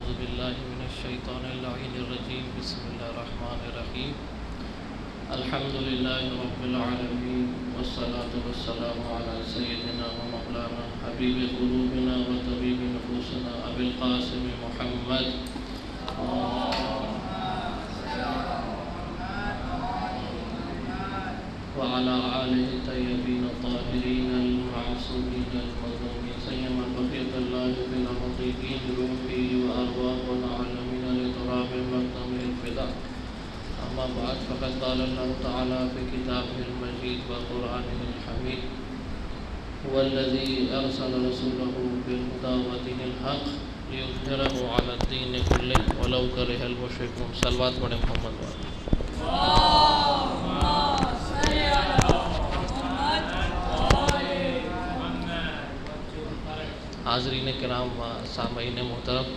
أعوذ بالله من الشيطان اللعين الرجيم. بسم الله الرحمن الرحيم. الحمد لله رب العالمين، والصلاة والسلام على سيدنا ومولانا حبيب قلوبنا وطبيب نفوسنا أبي القاسم محمد وعلى آله الطيبين الطاهرين المعصومين المظلومين سيما بقية الله في العظيمين روحي وأرواح العالمين لتراب المقدم الفداء. أما بعد، فقد قال الله تعالى في كتابه المجيد وقرآنه الحميد: هو الذي أرسل رسوله بالهدى ودين الحق ليظهره على الدين كله ولو كره المشركون. صلوات پڑھیں محمد والے. حاضرین کرام و سامعین محترم،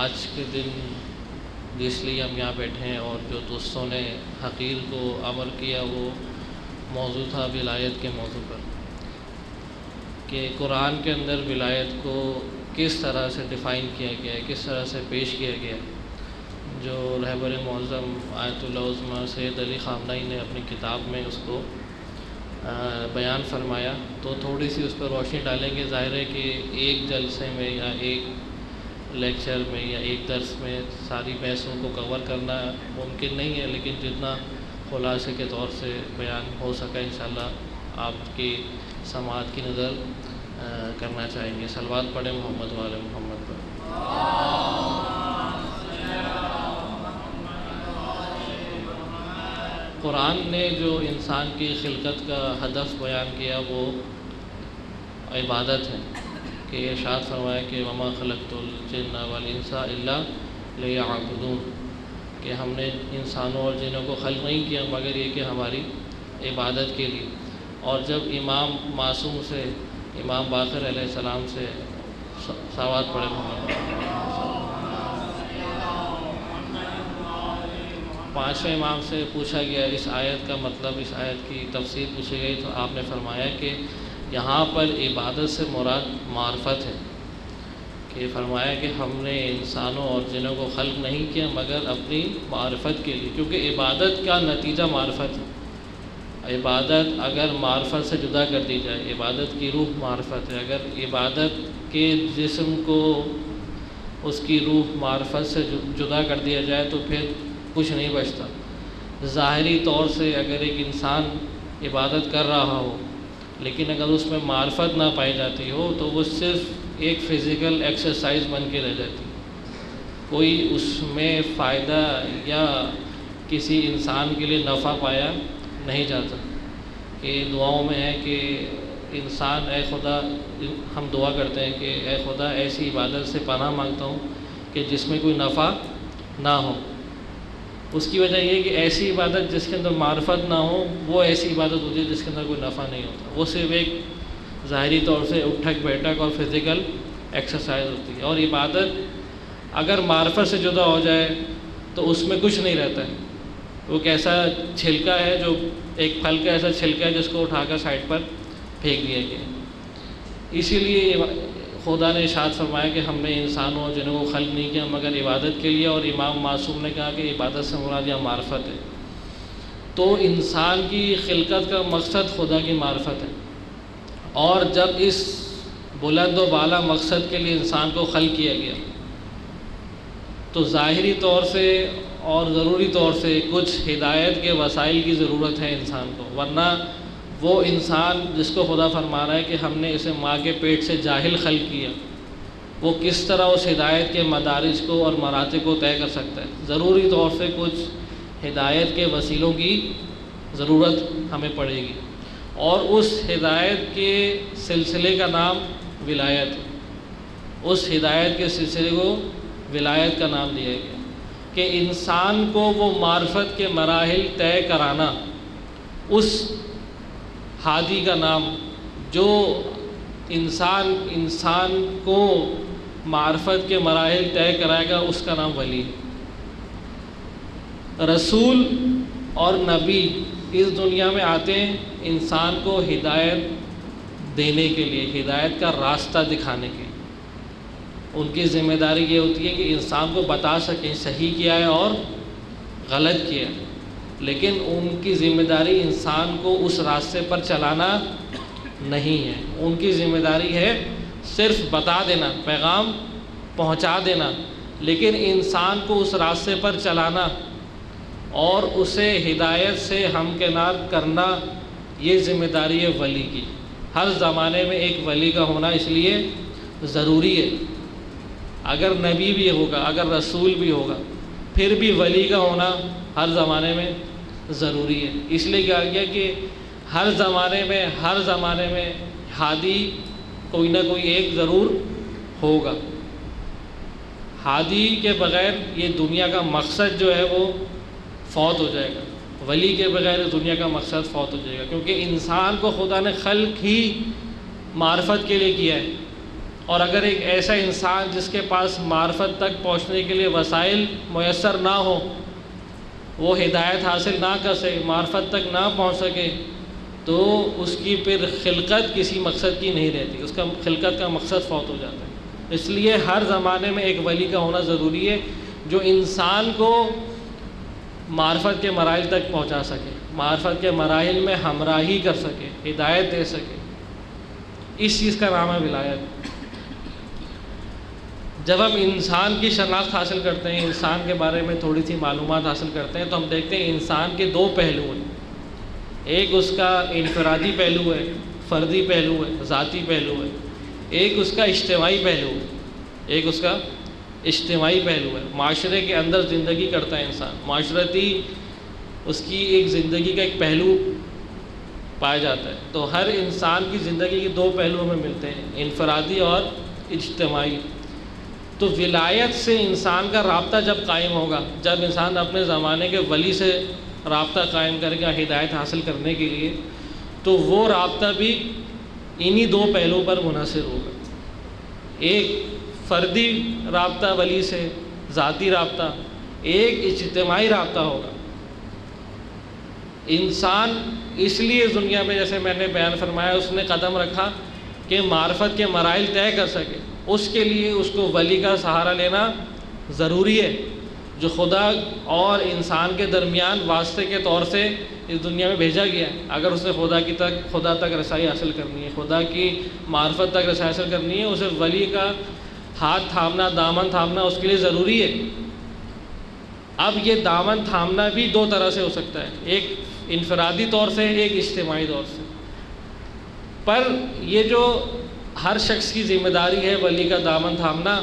آج کے دن جس لیے ہم یہاں بیٹھے ہیں اور جو دوستوں نے حقیر کو عمل کیا، وہ موضوع تھا ولایت کے موضوع پر، کہ قرآن کے اندر ولایت کو کس طرح سے ڈیفائن کیا گیا ہے، کس طرح سے پیش کیا گیا ہے. جو رہبر معظم آیت اللہ عظمیٰ سید علی خامنہئی نے اپنی کتاب میں اس کو بیان فرمایا، تو تھوڑی سی اس پر روشنی ڈالیں گے. ظاہر ہے کہ ایک جلسے میں یا ایک لیکچر میں یا ایک درس میں ساری بحثوں کو کور کرنا ممکن نہیں ہے، لیکن جتنا خلاصے کے طور سے بیان ہو سکا انشاءاللہ آپ کی سماعت کی نظر کرنا چاہیں گے. صلوات پڑھیں محمد والے محمد پر. قرآن نے جو انسان کی خلقت کا ہدف بیان کیا وہ عبادت ہے، کہ ارشاد فرمایا کہ وما خلقت الجن والانس الا لیعبدون، کہ ہم نے انسانوں اور جنوں کو خلق نہیں کیا مگر یہ کہ ہماری عبادت کے لیے. اور جب امام معصوم سے، امام باقر علیہ السلام سے صلوات پڑھے محمد، پانچویں امام سے پوچھا گیا اس آیت کا مطلب، اس آیت کی تفسیر پوچھی گئی، تو آپ نے فرمایا کہ یہاں پر عبادت سے مراد معرفت ہے، کہ فرمایا کہ ہم نے انسانوں اور جنوں کو خلق نہیں کیا مگر اپنی معرفت کے لیے، کیونکہ عبادت کا نتیجہ معرفت ہے. عبادت اگر معرفت سے جدا کر دی جائے، عبادت کی روح معرفت ہے، اگر عبادت کے جسم کو اس کی روح معرفت سے جدا کر دیا جائے تو پھر کچھ نہیں بچتا. ظاہری طور سے اگر ایک انسان عبادت کر رہا ہو لیکن اگر اس میں معرفت نہ پائی جاتی ہو تو وہ صرف ایک فزیکل ایکسرسائز بن کے رہ جاتی، کوئی اس میں فائدہ یا کسی انسان کے لیے نفع پایا نہیں جاتا. کہ دعاؤں میں ہے کہ انسان، اے خدا، ہم دعا کرتے ہیں کہ اے خدا ایسی عبادت سے پناہ مانگتا ہوں کہ جس میں کوئی نفع نہ ہو. اس کی وجہ یہ ہے کہ ایسی عبادت جس کے اندر معرفت نہ ہو وہ ایسی عبادت ہوتی ہے جس کے اندر کوئی نفع نہیں ہوتا، وہ صرف ایک ظاہری طور سے اٹھک بیٹھک اور فزیکل ایکسرسائز ہوتی ہے. اور عبادت اگر معرفت سے جدا ہو جائے تو اس میں کچھ نہیں رہتا ہے. وہ کیسا چھلکا ہے، جو ایک پھل کا ایسا چھلکا ہے جس کو اٹھا کر سائڈ پر پھینک دیا گیا. اسی لیے خدا نے ارشاد فرمایا کہ ہم نے انسانوں اور جنوں کو خلق نہیں کیا مگر عبادت کے لیے، اور امام معصوم نے کہا کہ عبادت سے مراد یا معرفت ہے. تو انسان کی خلقت کا مقصد خدا کی معرفت ہے، اور جب اس بلند و بالا مقصد کے لیے انسان کو خلق کیا گیا تو ظاہری طور سے اور ضروری طور سے کچھ ہدایت کے وسائل کی ضرورت ہے انسان کو، ورنہ وہ انسان جس کو خدا فرما رہا ہے کہ ہم نے اسے ماں کے پیٹ سے جاہل خلق کیا، وہ کس طرح اس ہدایت کے مدارج کو اور مراتب کو طے کر سکتا ہے. ضروری طور سے کچھ ہدایت کے وسیلوں کی ضرورت ہمیں پڑے گی، اور اس ہدایت کے سلسلے کا نام ولایت ہے. اس ہدایت کے سلسلے کو ولایت کا نام دیا گیا کہ انسان کو وہ معرفت کے مراحل طے کرانا، اس ہادی کا نام جو انسان کو معرفت کے مراحل طے کرائے گا، اس کا نام ولی ہے. رسول اور نبی اس دنیا میں آتے ہیں انسان کو ہدایت دینے کے لیے، ہدایت کا راستہ دکھانے کے لیے. ان کی ذمہ داری یہ ہوتی ہے کہ انسان کو بتا سکیں صحیح کیا ہے اور غلط کیا ہے، لیکن ان کی ذمہ داری انسان کو اس راستے پر چلانا نہیں ہے۔ ان کی ذمہ داری ہے صرف بتا دینا، پیغام پہنچا دینا، لیکن انسان کو اس راستے پر چلانا اور اسے ہدایت سے ہمکنار کرنا، یہ ذمہ داری ہے ولی کی۔ ہر زمانے میں ایک ولی کا ہونا اس لیے ضروری ہے۔ اگر نبی بھی ہوگا، اگر رسول بھی ہوگا، پھر بھی ولی کا ہونا ہر زمانے میں ضروری ہے۔ اس لیے کہا گیا کہ ہر زمانے میں ہادی کوئی نہ کوئی ایک ضرور ہوگا۔ ہادی کے بغیر یہ دنیا کا مقصد جو ہے وہ فوت ہو جائے گا، ولی کے بغیر دنیا کا مقصد فوت ہو جائے گا، کیونکہ انسان کو خدا نے خلق ہی معرفت کے لیے کیا ہے، اور اگر ایک ایسا انسان جس کے پاس معرفت تک پہنچنے کے لیے وسائل میسر نہ ہو، وہ ہدایت حاصل نہ کر سکے، معرفت تک نہ پہنچ سکے، تو اس کی پھر خلقت کسی مقصد کی نہیں رہتی، اس کا خلقت کا مقصد فوت ہو جاتا ہے۔ اس لیے ہر زمانے میں ایک ولی کا ہونا ضروری ہے جو انسان کو معرفت کے مراحل تک پہنچا سکے، معرفت کے مراحل میں ہمراہی کر سکے، ہدایت دے سکے۔ اس چیز کا نام ہے ولایت۔ جب ہم انسان کی شناخت حاصل کرتے ہیں، انسان کے بارے میں تھوڑی سی معلومات حاصل کرتے ہیں، تو ہم دیکھتے ہیں انسان کے دو پہلو ہیں۔ ایک اس کا انفرادی پہلو ہے، فردی پہلو ہے، ذاتی پہلو ہے۔ ایک اس کا اجتماعی پہلو ہے، معاشرے کے اندر زندگی کرتا ہے انسان، معاشرتی اس کی ایک زندگی کا ایک پہلو پایا جاتا ہے۔ تو ہر انسان کی زندگی کے دو پہلو ہمیں ملتے ہیں، انفرادی اور اجتماعی۔ تو ولایت سے انسان کا رابطہ جب قائم ہوگا، جب انسان اپنے زمانے کے ولی سے رابطہ قائم کرے گا ہدایت حاصل کرنے کے لیے، تو وہ رابطہ بھی انہی دو پہلوؤں پر منحصر ہوگا۔ ایک فردی رابطہ ولی سے، ذاتی رابطہ، ایک اجتماعی رابطہ ہوگا۔ انسان اس لیے دنیا میں، جیسے میں نے بیان فرمایا، اس نے قدم رکھا کہ معرفت کے مراحل طے کر سکے، اس کے لیے اس کو ولی کا سہارا لینا ضروری ہے، جو خدا اور انسان کے درمیان واسطے کے طور سے اس دنیا میں بھیجا گیا ہے۔ اگر اس نے خدا تک رسائی حاصل کرنی ہے، خدا کی معرفت تک رسائی حاصل کرنی ہے، اسے ولی کا ہاتھ تھامنا، دامن تھامنا اس کے لیے ضروری ہے۔ اب یہ دامن تھامنا بھی دو طرح سے ہو سکتا ہے، ایک انفرادی طور سے، ایک اجتماعی طور سے۔ پر یہ جو ہر شخص کی ذمہ داری ہے ولی کا دامن تھامنا،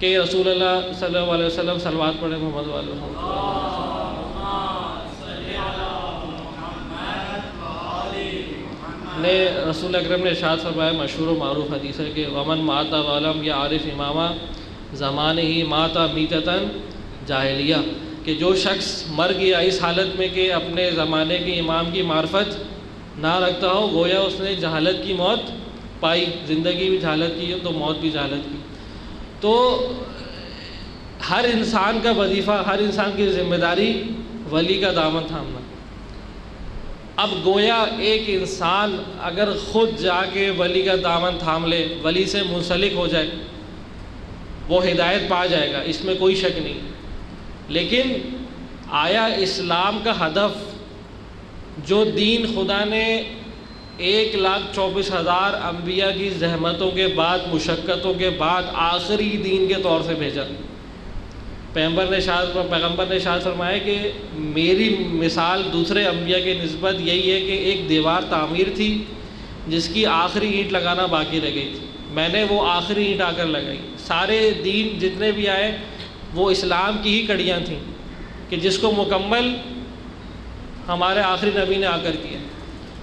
کہ رسول اللہ صلی اللہ علیہ وسلم صلوات پڑھیں محمد والے نے، رسول اکرم نے ارشاد فرمایا، مشہور و معروف حدیث ہے کہ ومن مات ولم یعرف امامہ زمانہ مات میتۃ جاہلیہ، کہ جو شخص مر گیا اس حالت میں کہ اپنے زمانے کے امام کی معرفت نہ رکھتا ہو، گویا اس نے جہالت کی موت پائی، زندگی بھی جہالت کی تو موت بھی جہالت کی۔ تو ہر انسان کا وظیفہ، ہر انسان کی ذمہ داری ولی کا دامن تھامنا۔ اب گویا ایک انسان اگر خود جا کے ولی کا دامن تھام لے، ولی سے منسلک ہو جائے، وہ ہدایت پا جائے گا، اس میں کوئی شک نہیں۔ لیکن آیا اسلام کا ہدف، جو دین خدا نے 1,24,000 انبیاء کی زحمتوں کے بعد، مشقتوں کے بعد آخری دین کے طور سے بھیجا، پیغمبر نے ارشاد فرمایا کہ میری مثال دوسرے انبیاء کے نسبت یہی ہے کہ ایک دیوار تعمیر تھی جس کی آخری اینٹ لگانا باقی رہ گئی تھی، میں نے وہ آخری اینٹ آ کر لگائی۔ سارے دین جتنے بھی آئے وہ اسلام کی ہی کڑیاں تھیں کہ جس کو مکمل ہمارے آخری نبی نے آ کر کیا۔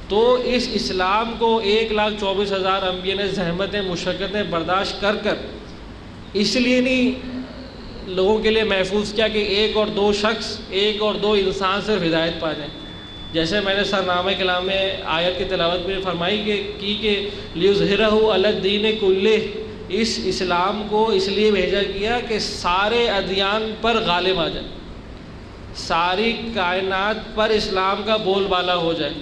تو اس اسلام کو 1,24,000 انبیاء نے زحمتیں، مشقتیں برداشت کر کر اس لیے نہیں لوگوں کے لیے محفوظ کیا کہ ایک اور دو شخص، ایک اور دو انسان صرف ہدایت پا جائیں۔ جیسے میں نے سرنامہ کلام میں آیت کی تلاوت میں فرمائی کہ لِیُظْہِرَہُ عَلَى الدِّینِ کُلِّهِ، اس اسلام کو اس لیے بھیجا گیا کہ سارے ادیان پر غالب آ جائے، ساری کائنات پر اسلام کا بول بالا ہو جائے۔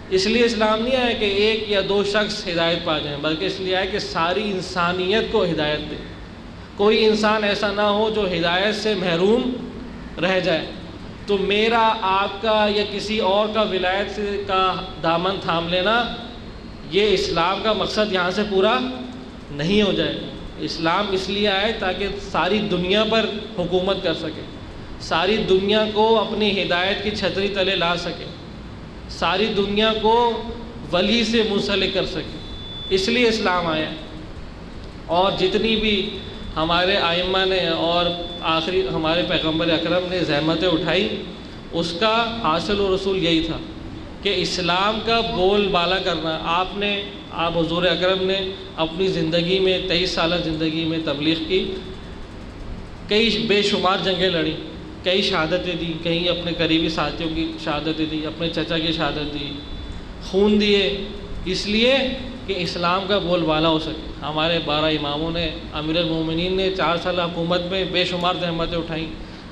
اس لیے اسلام نہیں آیا کہ ایک یا دو شخص ہدایت پا جائیں، بلکہ اس لیے آیا کہ ساری انسانیت کو ہدایت دے، کوئی انسان ایسا نہ ہو جو ہدایت سے محروم رہ جائے۔ تو میرا، آپ کا یا کسی اور کا ولایت کا دامن تھام لینا، یہ اسلام کا مقصد یہاں سے پورا نہیں ہو جائے گا۔ اسلام اس لیے آئے تاکہ ساری دنیا پر حکومت کر سکے، ساری دنیا کو اپنی ہدایت کی چھتری تلے لا سکے، ساری دنیا کو ولی سے منسلک کر سکے، اس لیے اسلام آیا۔ اور جتنی بھی ہمارے ائمہ نے اور آخری ہمارے پیغمبر اکرم نے زحمتیں اٹھائی، اس کا حاصل و رسول یہی تھا کہ اسلام کا بول بالا کرنا۔ آپ حضور اکرم نے اپنی زندگی میں 23 سالہ زندگی میں تبلیغ کی، کئی بے شمار جنگیں لڑیں، کئی شہادتیں دی، کہیں اپنے قریبی ساتھیوں کی شہادتیں دی، اپنے چچا کی شہادت دی، خون دیے، اس لیے کہ اسلام کا بول بالا ہو سکے۔ ہمارے 12 اماموں نے، امیر المومنین نے 4 سالہ حکومت میں بے شمار زحمتیں اٹھائیں،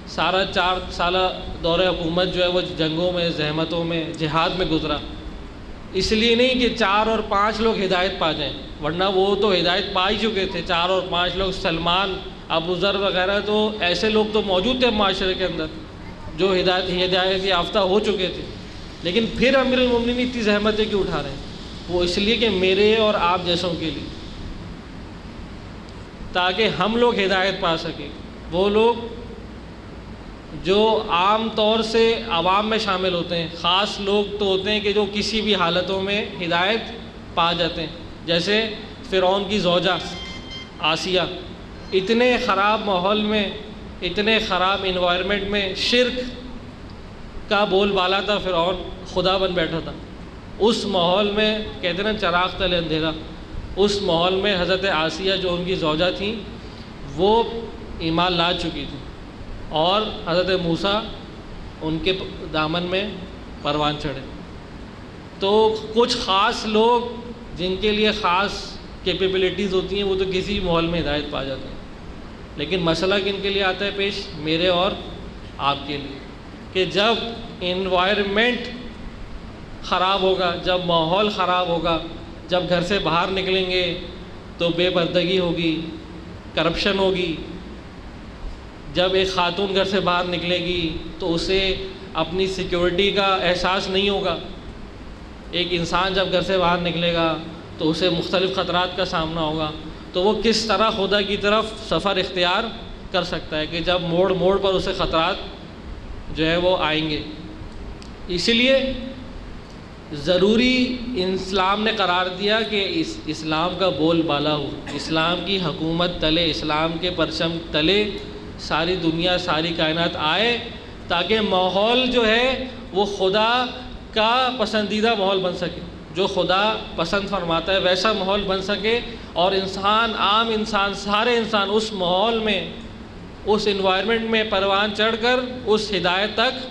سارا 4 سالہ دور حکومت جو ہے وہ جنگوں میں، زحمتوں میں، جہاد میں گزرا۔ اس لیے نہیں کہ 4 اور 5 لوگ ہدایت پا جائیں، ورنہ وہ تو ہدایت پا ہی چکے تھے۔ 4 اور 5 لوگ، سلمان، ابو ذر وغیرہ، تو ایسے لوگ تو موجود تھے معاشرے کے اندر جو ہدایت یافتہ ہو چکے تھے، لیکن پھر امیر المومنین اتنی زحمتیں کیوں اٹھا رہے ہیں؟ وہ اس لیے کہ میرے اور آپ جیسوں کے لیے، تاکہ ہم لوگ ہدایت پا سکیں۔ وہ لوگ جو عام طور سے عوام میں شامل ہوتے ہیں، خاص لوگ تو ہوتے ہیں کہ جو کسی بھی حالتوں میں ہدایت پا جاتے ہیں، جیسے فرعون کی زوجہ آسیہ، اتنے خراب ماحول میں، اتنے خراب انوائرمنٹ میں، شرک کا بول بالا تھا، فرعون خدا بن بیٹھا تھا۔ اس ماحول میں، کہتے ہیں چراغ تلے اندھیرا، اس ماحول میں حضرت آسیہ جو ان کی زوجہ تھیں وہ ایمان لا چکی تھی، اور حضرت موسیٰ ان کے دامن میں پروان چڑھے۔ تو کچھ خاص لوگ جن کے لیے خاص کیپیبلٹیز ہوتی ہیں وہ تو کسی ماحول میں ہدایت پا جاتے ہیں، لیکن مسئلہ کن کے لیے آتا ہے پیش؟ میرے اور آپ کے لیے، کہ جب انوائرمنٹ خراب ہوگا، جب ماحول خراب ہوگا، جب گھر سے باہر نکلیں گے تو بے پردگی ہوگی، کرپشن ہوگی، جب ایک خاتون گھر سے باہر نکلے گی تو اسے اپنی سیکیورٹی کا احساس نہیں ہوگا، ایک انسان جب گھر سے باہر نکلے گا تو اسے مختلف خطرات کا سامنا ہوگا، تو وہ کس طرح خدا کی طرف سفر اختیار کر سکتا ہے کہ جب موڑ موڑ پر اسے خطرات جو ہے وہ آئیں گے۔ اسی لیے ضروری اسلام نے قرار دیا کہ اسلام کا بول بالا ہو، اسلام کی حکومت تلے، اسلام کے پرچم تلے ساری دنیا، ساری کائنات آئے، تاکہ ماحول جو ہے وہ خدا کا پسندیدہ ماحول بن سکے، جو خدا پسند فرماتا ہے ویسا ماحول بن سکے، اور انسان، عام انسان، سارے انسان اس ماحول میں، اس انوائرمنٹ میں پروان چڑھ کر اس ہدایت تک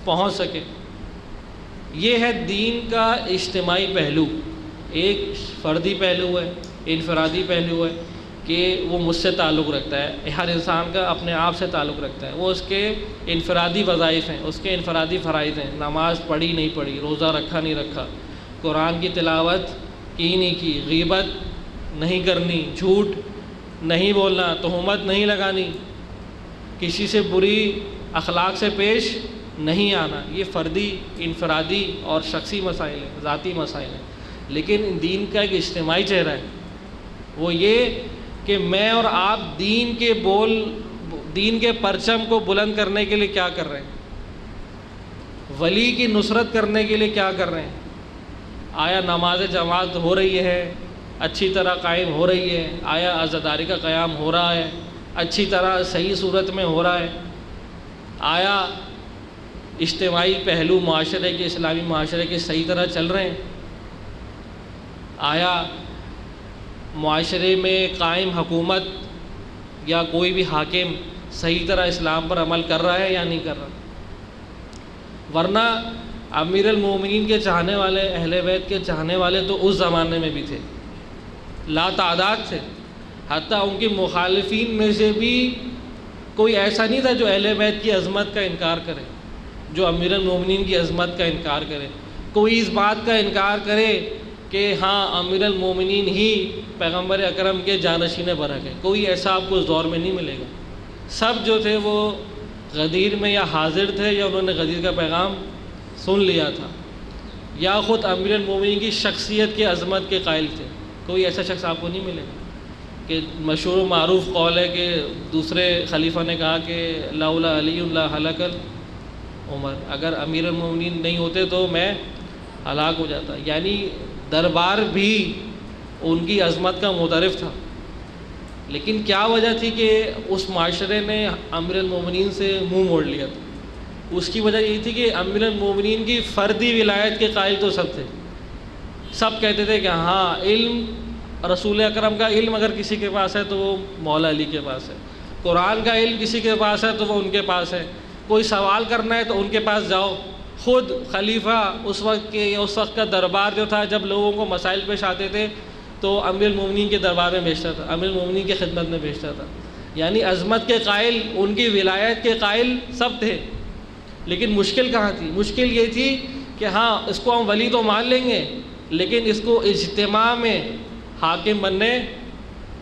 پہنچ سکے۔ یہ ہے دین کا اجتماعی پہلو۔ ایک فردی پہلو ہے، انفرادی پہلو ہے کہ وہ مجھ سے تعلق رکھتا ہے، ہر انسان کا اپنے آپ سے تعلق رکھتا ہے، وہ اس کے انفرادی وظائف ہیں، اس کے انفرادی فرائض ہیں، نماز پڑھی نہیں پڑھی، روزہ رکھا نہیں رکھا، قرآن کی تلاوت کی نہیں کی، غیبت نہیں کرنی، جھوٹ نہیں بولنا، تہمت نہیں لگانی، کسی سے بری اخلاق سے پیش نہیں آنا۔ یہ فردی، انفرادی اور شخصی مسائل ہیں، ذاتی مسائل ہیں، لیکن دین کا ایک اجتماعی چہرہ ہے، وہ یہ کہ میں اور آپ دین کے پرچم کو بلند کرنے کے لیے کیا کر رہے ہیں، ولی کی نصرت کرنے کے لیے کیا کر رہے ہیں۔ آیا نماز جماعت ہو رہی ہے، اچھی طرح قائم ہو رہی ہے؟ آیا عزاداری کا قیام ہو رہا ہے، اچھی طرح صحیح صورت میں ہو رہا ہے؟ آیا اجتماعی پہلو معاشرے کے، اسلامی معاشرے کے صحیح طرح چل رہے ہیں؟ آیا معاشرے میں قائم حکومت یا کوئی بھی حاکم صحیح طرح اسلام پر عمل کر رہا ہے یا نہیں کر رہا؟ ورنہ امیر المومنین کے چاہنے والے، اہل بیت کے چاہنے والے تو اس زمانے میں بھی تھے، لا تعداد تھے، حتیٰ ان کے مخالفین میں سے بھی کوئی ایسا نہیں تھا جو اہل بیت کی عظمت کا انکار کرے، جو امیر المومنین کی عظمت کا انکار کرے۔ کوئی اس بات کا انکار کرے کہ ہاں امیر المومنین ہی پیغمبر اکرم کے جانشین برحق ہیں، کوئی ایسا آپ کو اس دور میں نہیں ملے گا۔ سب جو تھے وہ غدیر میں یا حاضر تھے، یا انہوں نے غدیر کا پیغام سن لیا تھا، یا خود امیر المومنین کی شخصیت کے عظمت کے قائل تھے۔ کوئی ایسا شخص آپ کو نہیں ملے گا کہ مشہور و معروف قول ہے کہ دوسرے خلیفہ نے کہا کہ لولا علی لا ہلک عمر، اگر امیر المومنین نہیں ہوتے تو میں ہلاک ہو جاتا۔ یعنی دربار بھی ان کی عظمت کا معترف تھا، لیکن کیا وجہ تھی کہ اس معاشرے نے امیر المومنین سے منہ موڑ لیا تھا؟ اس کی وجہ یہ تھی کہ امیر المومنین کی فردی ولایت کے قائل تو سب تھے، سب کہتے تھے کہ ہاں علم، رسول اکرم کا علم اگر کسی کے پاس ہے تو وہ مولا علی کے پاس ہے، قرآن کا علم کسی کے پاس ہے تو وہ ان کے پاس ہے، کوئی سوال کرنا ہے تو ان کے پاس جاؤ۔ خود خلیفہ اس وقت کا دربار جو تھا، جب لوگوں کو مسائل پیش آتے تھے تو امیر المومنین کے دربار میں بھیجتا تھا، امیر المومنین کی خدمت میں بھیجتا تھا۔ یعنی عظمت کے قائل، ان کی ولایت کے قائل سب تھے، لیکن مشکل کہاں تھی؟ مشکل یہ تھی کہ ہاں اس کو ہم ولی تو مان لیں گے، لیکن اس کو اجتماع میں حاکم بننے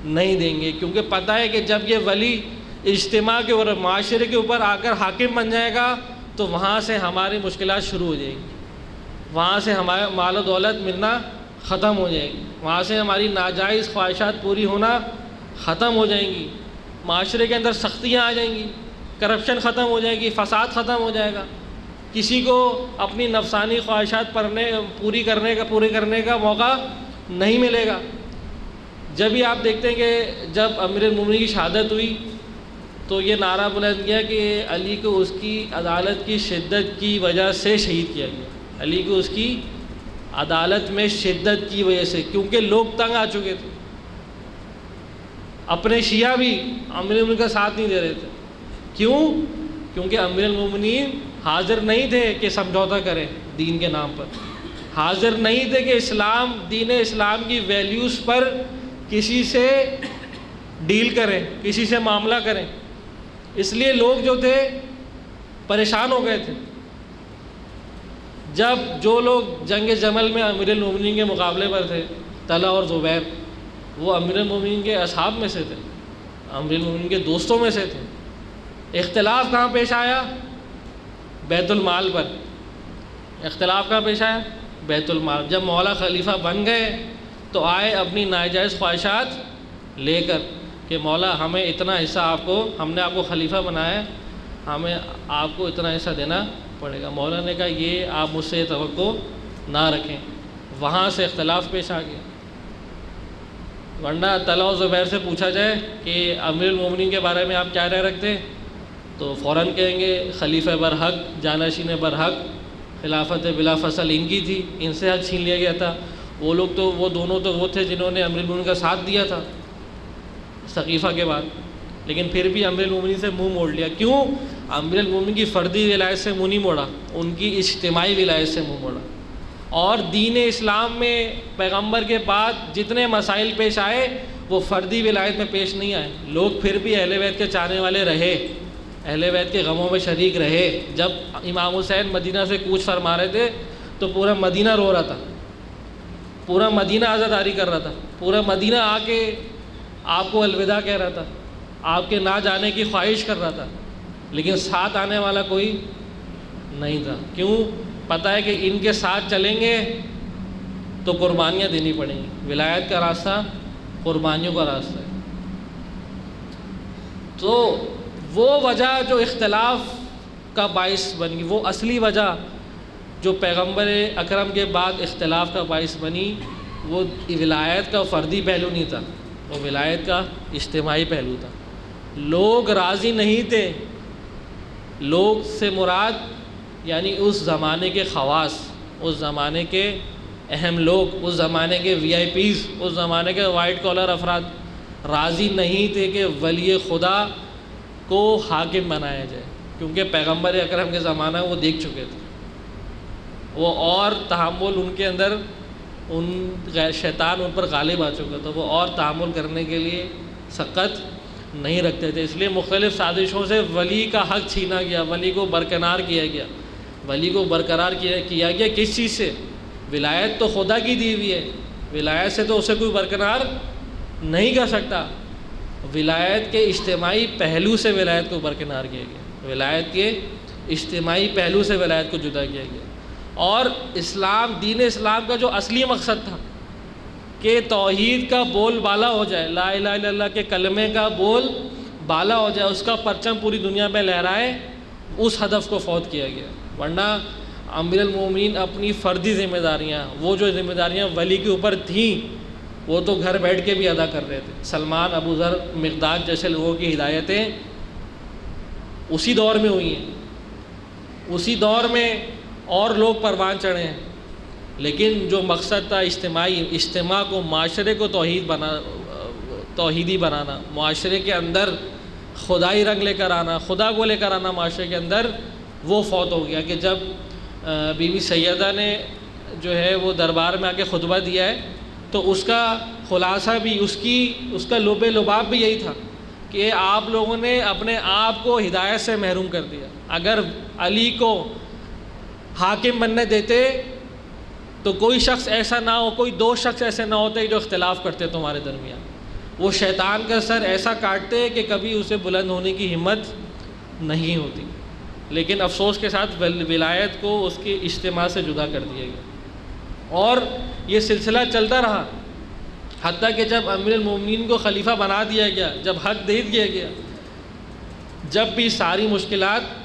نہیں دیں گے، کیونکہ پتہ ہے کہ جب یہ ولی اجتماع کے اور معاشرے کے اوپر آ کر حاکم بن جائے گا تو وہاں سے ہماری مشکلات شروع ہو جائیں گی، وہاں سے ہمارا مال و دولت ملنا ختم ہو جائے گی، وہاں سے ہماری ناجائز خواہشات پوری ہونا ختم ہو جائیں گی، معاشرے کے اندر سختیاں آ جائیں گی، کرپشن ختم ہو جائے گی، فساد ختم ہو جائے گا، کسی کو اپنی نفسانی خواہشات پوری کرنے کا موقع نہیں ملے گا۔ جب ہی آپ دیکھتے ہیں کہ جب امیر المومنین کی شہادت ہوئی تو یہ نعرہ بلند کیا کہ علی کو اس کی عدالت کی شدت کی وجہ سے شہید کیا گیا، علی کو اس کی عدالت میں شدت کی وجہ سے، کیونکہ لوگ تنگ آ چکے تھے، اپنے شیعہ بھی امیر المومنین کا ساتھ نہیں دے رہے تھے۔ کیوں؟ کیونکہ امیر المومنین حاضر نہیں تھے کہ سمجھوتا کریں دین کے نام پر، حاضر نہیں تھے کہ دین اسلام کی ویلیوز پر کسی سے ڈیل کریں، کسی سے معاملہ کریں۔ اس لیے لوگ جو تھے پریشان ہو گئے تھے۔ جب جو لوگ جنگ جمل میں امیر المومنین کے مقابلے پر تھے، طلحہ اور زبیر، وہ امیر المومنین کے اصحاب میں سے تھے، امیر المومنین کے دوستوں میں سے تھے۔ اختلاف کہاں پیش آیا؟ بیت المال پر۔ اختلاف کہاں پیش آیا؟ بیت المال۔ جب مولا خلیفہ بن گئے تو آئے اپنی ناجائز خواہشات لے کر کہ مولا ہمیں اتنا حصہ ہم نے آپ کو خلیفہ بنایا ہے، ہمیں آپ کو اتنا حصہ دینا پڑے گا۔ مولا نے کہا یہ آپ مجھ سے توقع نہ رکھیں، وہاں سے اختلاف پیش آ گیا۔ ورنہ طلحہ و زبیر سے پوچھا جائے کہ امیر المومنین کے بارے میں آپ کیا رائے رکھتے ہیں تو فوراً کہیں گے خلیفہ برحق، جانشین برحق، خلافت بلا فصل ان کی تھی، ان سے حق چھین لیا گیا تھا۔ وہ دونوں تو تھے جنہوں نے امیر المومنین کا ساتھ دیا تھا ثقیفہ کے بعد، لیکن پھر بھی امیر المومنین سے منہ موڑ لیا۔ کیوں؟ امیر المومنین کی فردی ولایت سے منہ نہیں موڑا، ان کی اجتماعی ولایت سے منہ موڑا۔ اور دین اسلام میں پیغمبر کے بعد جتنے مسائل پیش آئے وہ فردی ولایت میں پیش نہیں آئے، لوگ پھر بھی اہل بیت کے چاہنے والے رہے، اہل بیت کے غموں میں شریک رہے۔ جب امام حسین مدینہ سے کوچ فرما رہے تھے تو پورا مدینہ رو رہا تھا، پورا مدینہ عزاداری کر رہا تھا، پورا مدینہ آ کے آپ کو الوداع کہہ رہا تھا، آپ کے نہ جانے کی خواہش کر رہا تھا، لیکن ساتھ آنے والا کوئی نہیں تھا۔ کیوں؟ پتہ ہے کہ ان کے ساتھ چلیں گے تو قربانیاں دینی پڑیں گی، ولایت کا راستہ قربانیوں کا راستہ ہے۔ تو وہ وجہ جو اختلاف کا باعث بن گئی، وہ اصلی وجہ جو پیغمبر اکرم کے بعد اختلاف کا باعث بنی، وہ ولایت کا فردی پہلو نہیں تھا، وہ ولایت کا اجتماعی پہلو تھا۔ لوگ راضی نہیں تھے، لوگ سے مراد یعنی اس زمانے کے خواص، اس زمانے کے اہم لوگ، اس زمانے کے وی آئی پیز، اس زمانے کے وائٹ کالر افراد راضی نہیں تھے کہ ولی خدا کو حاکم بنایا جائے، کیونکہ پیغمبر اکرم کے زمانہ وہ دیکھ چکے تھے، وہ اور تحمل ان کے اندر شیطان ان پر غالب آ چکا تھا، وہ اور تحمل کرنے کے لیے سخت نہیں رکھتے تھے۔ اس لیے مختلف سازشوں سے ولی کا حق چھینا گیا، ولی کو برکنار کیا گیا، ولی کو برقرار کیا گیا کس چیز سے؟ ولایت تو خدا کی دی ہوئی ہے، ولایت سے تو اسے کوئی برقرار نہیں کر سکتا۔ ولایت کے اجتماعی پہلو سے ولایت کو برقرار کیا گیا، ولایت کے اجتماعی پہلو سے ولایت کو جدا کیا گیا۔ اور اسلام، دین اسلام کا جو اصلی مقصد تھا کہ توحید کا بول بالا ہو جائے، لا الہ الا اللہ کے کلمے کا بول بالا ہو جائے، اس کا پرچم پوری دنیا میں لہرائے، اس ہدف کو فوت کیا گیا۔ ورنہ امیر المومنین اپنی فردی ذمہ داریاں، وہ جو ذمہ داریاں ولی کے اوپر تھیں، وہ تو گھر بیٹھ کے بھی ادا کر رہے تھے۔ سلمان، ابو ذر، مقداد جیسے لوگوں کی ہدایتیں اسی دور میں ہوئی ہیں، اسی دور میں اور لوگ پروان چڑھے ہیں، لیکن جو مقصد تھا اجتماع کو، معاشرے کو توحیدی بنانا، معاشرے کے اندر خدائی رنگ لے کر آنا، خدا کو لے کر آنا معاشرے کے اندر، وہ فوت ہو گیا۔ کہ جب بی بی سیدہ نے جو ہے وہ دربار میں آ کے خطبہ دیا ہے، تو اس کا خلاصہ بھی، اس کا لب لباب بھی یہی تھا کہ آپ لوگوں نے اپنے آپ کو ہدایت سے محروم کر دیا۔ اگر علی کو حاکم بننے دیتے تو کوئی شخص ایسا نہ ہو، کوئی دو شخص ایسے نہ ہوتے جو اختلاف کرتے تمہارے درمیان، وہ شیطان کا سر ایسا کاٹتے کہ کبھی اسے بلند ہونے کی ہمت نہیں ہوتی۔ لیکن افسوس کے ساتھ ولایت کو اس کے اجتماع سے جدا کر دیا گیا، اور یہ سلسلہ چلتا رہا حتیٰ کہ جب امیر المومنین کو خلیفہ بنا دیا گیا، جب حق دے دیا گیا، جب بھی ساری مشکلات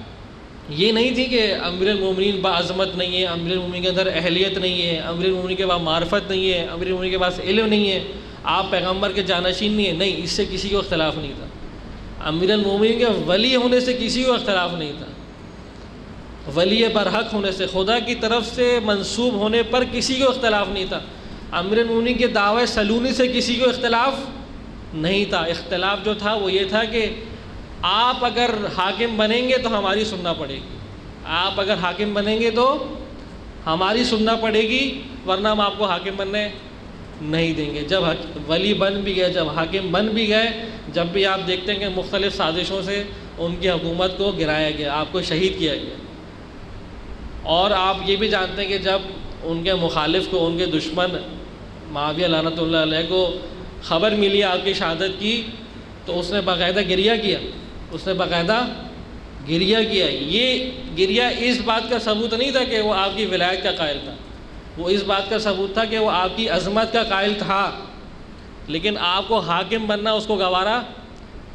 یہ نہیں تھی کہ امیر المومنین باعظمت نہیں ہے، امیر المومنین کے اندر اہلیت نہیں ہے، امیر المومنین کے پاس معرفت نہیں ہے، امیر المومنین کے پاس علم نہیں ہے، آپ پیغمبر کے جانشین نہیں ہیں، نہیں، اس سے کسی کو اختلاف نہیں تھا۔ امیر المومنین کے ولی ہونے سے کسی کو اختلاف نہیں تھا، ولی برحق ہونے سے، خدا کی طرف سے منسوب ہونے پر کسی کو اختلاف نہیں تھا۔ امیر المومنین کے دعوی سلونی سے کسی کو اختلاف نہیں تھا۔ اختلاف جو تھا وہ یہ تھا کہ آپ اگر حاکم بنیں گے تو ہماری سننا پڑے گی، آپ اگر حاکم بنیں گے تو ہماری سننا پڑے گی، ورنہ ہم آپ کو حاکم بننے نہیں دیں گے۔ جب ولی بن بھی گئے، جب حاکم بن بھی گئے، جب بھی آپ دیکھتے ہیں کہ مختلف سازشوں سے ان کی حکومت کو گرایا گیا، آپ کو شہید کیا گیا۔ اور آپ یہ بھی جانتے ہیں کہ جب ان کے مخالف کو، ان کے دشمن معاویہ لعنت اللہ علیہ کو خبر ملی آپ کی شہادت کی، تو اس نے باقاعدہ گریہ کیا، اس نے باقاعدہ گریہ کیا۔ یہ گریہ اس بات کا ثبوت نہیں تھا کہ وہ آپ کی ولایت کا قائل تھا، وہ اس بات کا ثبوت تھا کہ وہ آپ کی عظمت کا قائل تھا، لیکن آپ کو حاکم بننا اس کو گوارا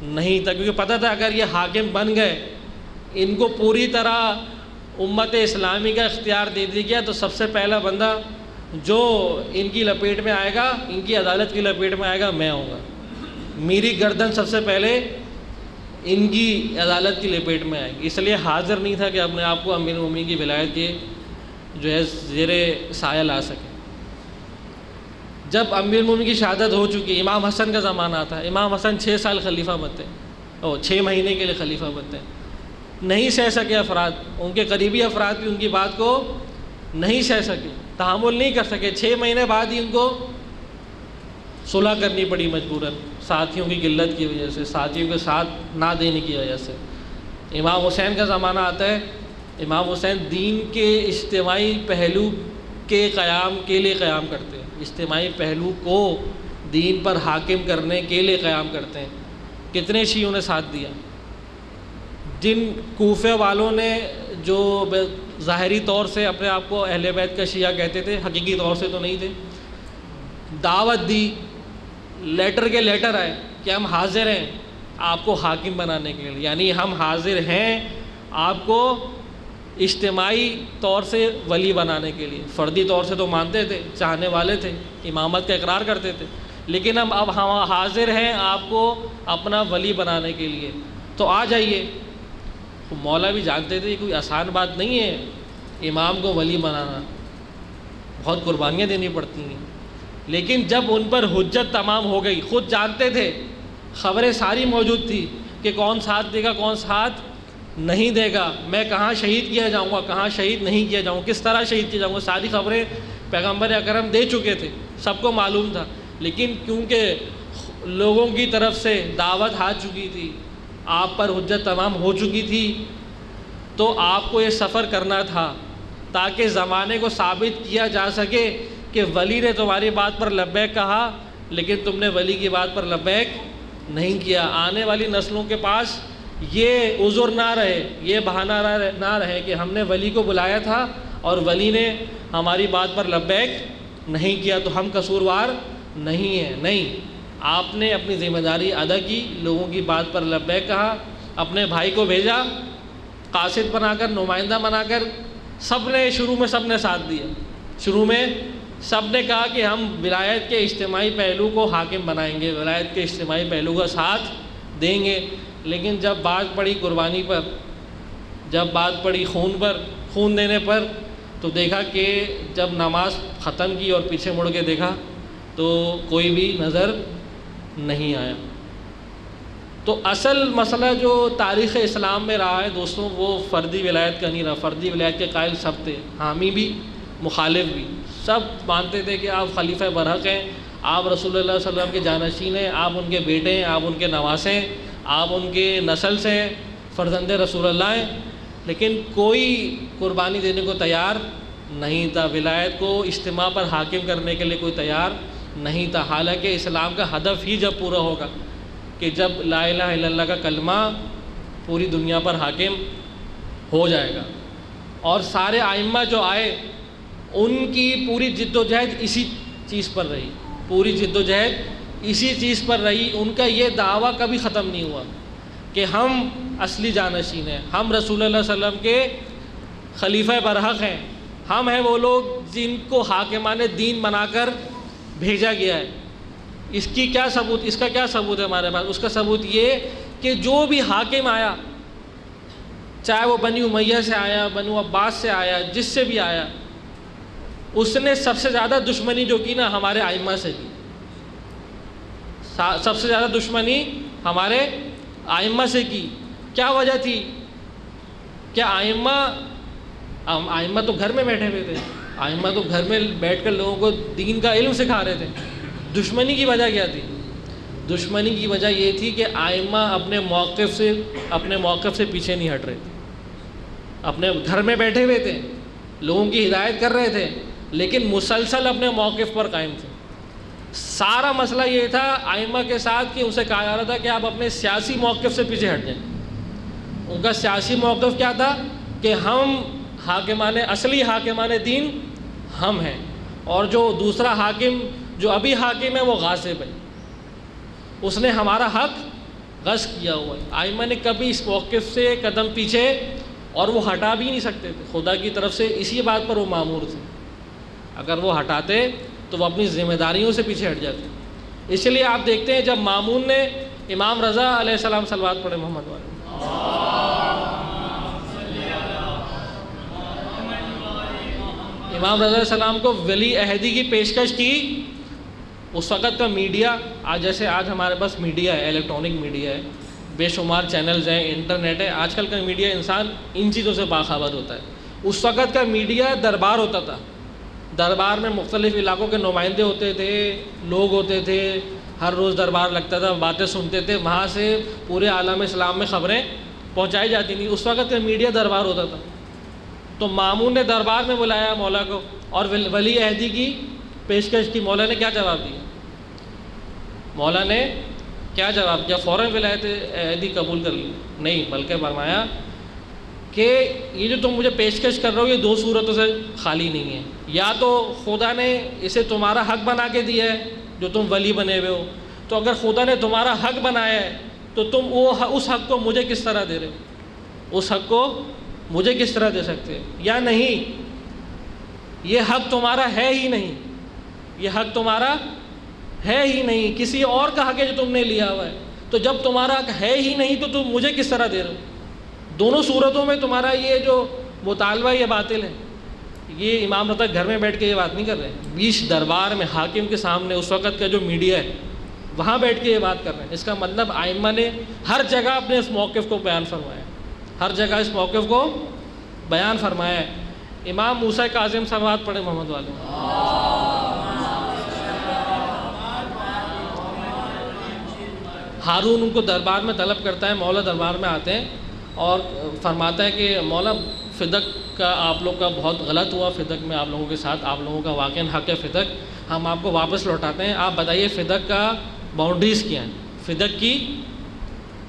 نہیں تھا، کیونکہ پتہ تھا اگر یہ حاکم بن گئے، ان کو پوری طرح امت اسلامی کا اختیار دے دیا گیا، تو سب سے پہلا بندہ جو ان کی لپیٹ میں آئے گا، ان کی عدالت کی لپیٹ میں آئے گا، میں ہوں گا۔ میری گردن سب سے پہلے ان کی عدالت کی لپیٹ میں آئے گی، اس لیے حاضر نہیں تھا کہ اپنے آپ کو امیر المومنین کی ولایت کے جو ہے زیر سایہ لا سکے۔ جب امیر المومنین کی شہادت ہو چکی، امام حسن کا زمانہ تھا، امام حسن 6 سال خلیفہ بنتے ہیں، 6 مہینے کے لیے خلیفہ بنتے ہیں، نہیں سہ سکے افراد، ان کے قریبی افراد بھی ان کی بات کو نہیں سہ سکے، تحمل نہیں کر سکے۔ 6 مہینے بعد ہی ان کو صلح کرنی پڑی مجبوراً، ساتھیوں کی قلت کی وجہ سے، ساتھیوں کے ساتھ نہ دینے کی وجہ سے۔ امام حسین کا زمانہ آتا ہے، امام حسین دین کے اجتماعی پہلو کے قیام کے لیے قیام کرتے ہیں، اجتماعی پہلو کو دین پر حاکم کرنے کے لیے قیام کرتے ہیں۔ کتنے شیعوں نے ساتھ دیا؟ جن کوفے والوں نے جو ظاہری طور سے اپنے آپ کو اہل بیت کا شیعہ کہتے تھے، حقیقی طور سے تو نہیں تھے، دعوت دی، لیٹر کے لیٹر آئے کہ ہم حاضر ہیں آپ کو حاکم بنانے کے لیے، یعنی ہم حاضر ہیں آپ کو اجتماعی طور سے ولی بنانے کے لیے۔ فردی طور سے تو مانتے تھے، چاہنے والے تھے، امامت کا اقرار کرتے تھے، لیکن ہم حاضر ہیں آپ کو اپنا ولی بنانے کے لیے، تو آ جائیے۔ مولا بھی جانتے تھے کوئی آسان بات نہیں ہے امام کو ولی بنانا، بہت قربانیاں دینی پڑتی ہیں، لیکن جب ان پر حجت تمام ہو گئی، خود جانتے تھے، خبریں ساری موجود تھی کہ کون ساتھ دے گا کون ساتھ نہیں دے گا، میں کہاں شہید کیا جاؤں گا، کہاں شہید نہیں کیا جاؤں گا، کس طرح شہید کیا جاؤں گا، ساری خبریں پیغمبر اکرم دے چکے تھے، سب کو معلوم تھا، لیکن کیونکہ لوگوں کی طرف سے دعوت آ چکی تھی، آپ پر حجت تمام ہو چکی تھی، تو آپ کو یہ سفر کرنا تھا تاکہ زمانے کو ثابت کیا جا سکے کہ ولی نے تمہاری بات پر لبیک کہا لیکن تم نے ولی کی بات پر لبیک نہیں کیا۔ آنے والی نسلوں کے پاس یہ عذر نہ رہے، یہ بہانہ نہ رہے کہ ہم نے ولی کو بلایا تھا اور ولی نے ہماری بات پر لبیک نہیں کیا تو ہم قصوروار نہیں ہیں۔ نہیں، آپ نے اپنی ذمہ داری ادا کی، لوگوں کی بات پر لبیک کہا، اپنے بھائی کو بھیجا قاصد بنا کر، نمائندہ بنا کر، سب نے شروع میں سب نے ساتھ دیا، شروع میں سب نے کہا کہ ہم ولایت کے اجتماعی پہلو کو حاکم بنائیں گے، ولایت کے اجتماعی پہلو کا ساتھ دیں گے، لیکن جب بات پڑی قربانی پر، جب بات پڑی خون پر، خون دینے پر، تو دیکھا کہ جب نماز ختم کی اور پیچھے مڑ کے دیکھا تو کوئی بھی نظر نہیں آیا۔ تو اصل مسئلہ جو تاریخ اسلام میں رہا ہے دوستوں، وہ فردی ولایت کا نہیں رہا۔ فردی ولایت کے قائل سب تھے، حامی بھی مخالف بھی، سب مانتے تھے کہ آپ خلیفہ برحق ہیں، آپ رسول اللہ صلی اللہ علیہ وسلم کے جانشین ہیں، آپ ان کے بیٹے ہیں، آپ ان کے نواسے ہیں، آپ ان کے نسل سے ہیں، فرزند رسول اللہ ہیں، لیکن کوئی قربانی دینے کو تیار نہیں تھا، ولایت کو اجتماع پر حاکم کرنے کے لیے کوئی تیار نہیں تھا۔ حالانکہ اسلام کا ہدف ہی جب پورا ہوگا کہ جب لا الہ الا اللہ کا کلمہ پوری دنیا پر حاکم ہو جائے گا، اور سارے ائمہ جو آئے ان کی پوری جد و جہد اسی چیز پر رہی، پوری جد و جہد اسی چیز پر رہی۔ ان کا یہ دعویٰ کبھی ختم نہیں ہوا کہ ہم اصلی جانشین ہیں، ہم رسول اللہ صلی اللہ علیہ وسلم کے خلیفہ برحق ہیں، ہم ہیں وہ لوگ جن کو حاکمان دین بنا کر بھیجا گیا ہے۔ اس کی کیا ثبوت، اس کا کیا ثبوت ہے ہمارے پاس؟ اس کا ثبوت یہ کہ جو بھی حاکم آیا، چاہے وہ بنی امیہ سے آیا، بنو عباس سے آیا، جس سے بھی آیا، اس نے سب سے زیادہ دشمنی جو کی نا ہمارے ائمہ سے کی، سب سے زیادہ دشمنی ہمارے ائمہ سے کی۔ کیا وجہ تھی؟ کیا ائمہ تو گھر میں بیٹھے ہوئے تھے، ائمہ تو گھر میں بیٹھ کر لوگوں کو دین کا علم سکھا رہے تھے۔ دشمنی کی وجہ کیا تھی؟ دشمنی کی وجہ یہ تھی کہ ائمہ اپنے موقف سے پیچھے نہیں ہٹ رہے تھے، اپنے گھر میں بیٹھے ہوئے تھے، لوگوں کی ہدایت کر رہے تھے، لیکن مسلسل اپنے موقف پر قائم تھے۔ سارا مسئلہ یہ تھا ائمہ کے ساتھ کہ اسے کہا جا رہا تھا کہ آپ اپنے سیاسی موقف سے پیچھے ہٹ جائیں۔ ان کا سیاسی موقف کیا تھا کہ ہم اصلی حاکمان دین ہم ہیں، اور جو دوسرا حاکم جو ابھی حاکم ہے وہ غاصب ہے، اس نے ہمارا حق غصب کیا ہوا ہے۔ ائمہ نے کبھی اس موقف سے قدم پیچھے، اور وہ ہٹا بھی نہیں سکتے تھے، خدا کی طرف سے اسی بات پر وہ مامور تھے، اگر وہ ہٹاتے تو وہ اپنی ذمہ داریوں سے پیچھے ہٹ جاتے۔ اس لیے آپ دیکھتے ہیں جب مامون نے امام رضا علیہ السلام صلوات پڑھے محمد والے، امام رضا علیہ السلام کو ولی عہدی کی پیشکش کی، اس وقت کا میڈیا، جیسے آج ہمارے پاس میڈیا ہے، الیکٹرانک میڈیا ہے، بے شمار چینلز ہیں، انٹرنیٹ ہے، آج کل کا میڈیا انسان ان چیزوں سے باخبر ہوتا ہے۔ اس وقت کا میڈیا دربار ہوتا تھا، دربار میں مختلف علاقوں کے نمائندے ہوتے تھے، لوگ ہوتے تھے، ہر روز دربار لگتا تھا، باتیں سنتے تھے، وہاں سے پورے عالم اسلام میں خبریں پہنچائی جاتی تھیں۔ اس وقت کا میڈیا دربار ہوتا تھا، تو مامون نے دربار میں بلایا مولا کو اور ولی عہدی کی پیشکش کی۔ مولا نے کیا جواب دیا؟ مولا نے کیا جواب دیا؟ فوراً ولایت عہدی قبول کر لی؟ نہیں، بلکہ فرمایا کہ یہ جو تم مجھے پیشکش کر رہے ہو یہ دو صورتوں سے خالی نہیں ہے، یا تو خدا نے اسے تمہارا حق بنا کے دیا ہے جو تم ولی بنے ہوئے ہو، تو اگر خدا نے تمہارا حق بنایا ہے تو تم اس حق کو مجھے کس طرح دے رہے ہو؟ اس حق کو مجھے کس طرح دے سکتے ہیں؟ یا نہیں، یہ حق تمہارا ہے ہی نہیں، یہ حق تمہارا ہے ہی نہیں، کسی اور کا حق ہے جو تم نے لیا ہوا ہے، تو جب تمہارا حق ہے ہی نہیں تو تم مجھے کس طرح دے رہے ہو؟ دونوں صورتوں میں تمہارا یہ جو مطالبہ یہ باطل ہے۔ یہ امام رضا گھر میں بیٹھ کے یہ بات نہیں کر رہے ہیں، بیچ دربار میں حاکم کے سامنے اس وقت کا جو میڈیا ہے وہاں بیٹھ کے یہ بات کر رہے ہیں۔ اس کا مطلب ائمہ نے ہر جگہ اپنے اس موقف کو بیان فرمایا، ہر جگہ اس موقف کو بیان فرمایا ہے۔ امام موسیٰ کاظم صلوات پڑھے محمد والے، ہارون ان کو دربار میں طلب کرتا ہے، مولا دربار میں آتے ہیں اور فرماتا ہے کہ مولا فدق کا آپ لوگ کا بہت غلط ہوا، فدق میں آپ لوگوں کے ساتھ، آپ لوگوں کا واقعاً حق ہے فدق، ہم آپ کو واپس لوٹاتے ہیں، آپ بتائیے فدق کا باؤنڈریز کیا ہیں، فدق کی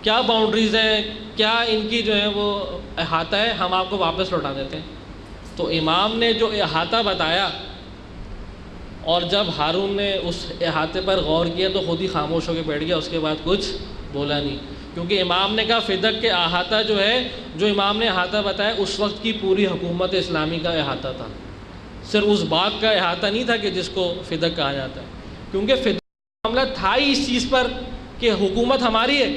کیا باؤنڈریز ہیں، کیا ان کی جو ہے وہ احاطہ ہے، ہم آپ کو واپس لوٹا دیتے ہیں۔ تو امام نے جو احاطہ بتایا، اور جب ہارون نے اس احاطے پر غور کیا تو خود ہی خاموش ہو کے بیٹھ گیا، اس کے بعد کچھ بولا نہیں، کیونکہ امام نے کہا فدق کے احاطہ جو ہے، جو امام نے احاطہ بتایا اس وقت کی پوری حکومت اسلامی کا احاطہ تھا، صرف اس باغ کا احاطہ نہیں تھا کہ جس کو فدق کہا جاتا ہے، کیونکہ فدق کا معاملہ تھا ہی اس چیز پر کہ حکومت ہماری ہے،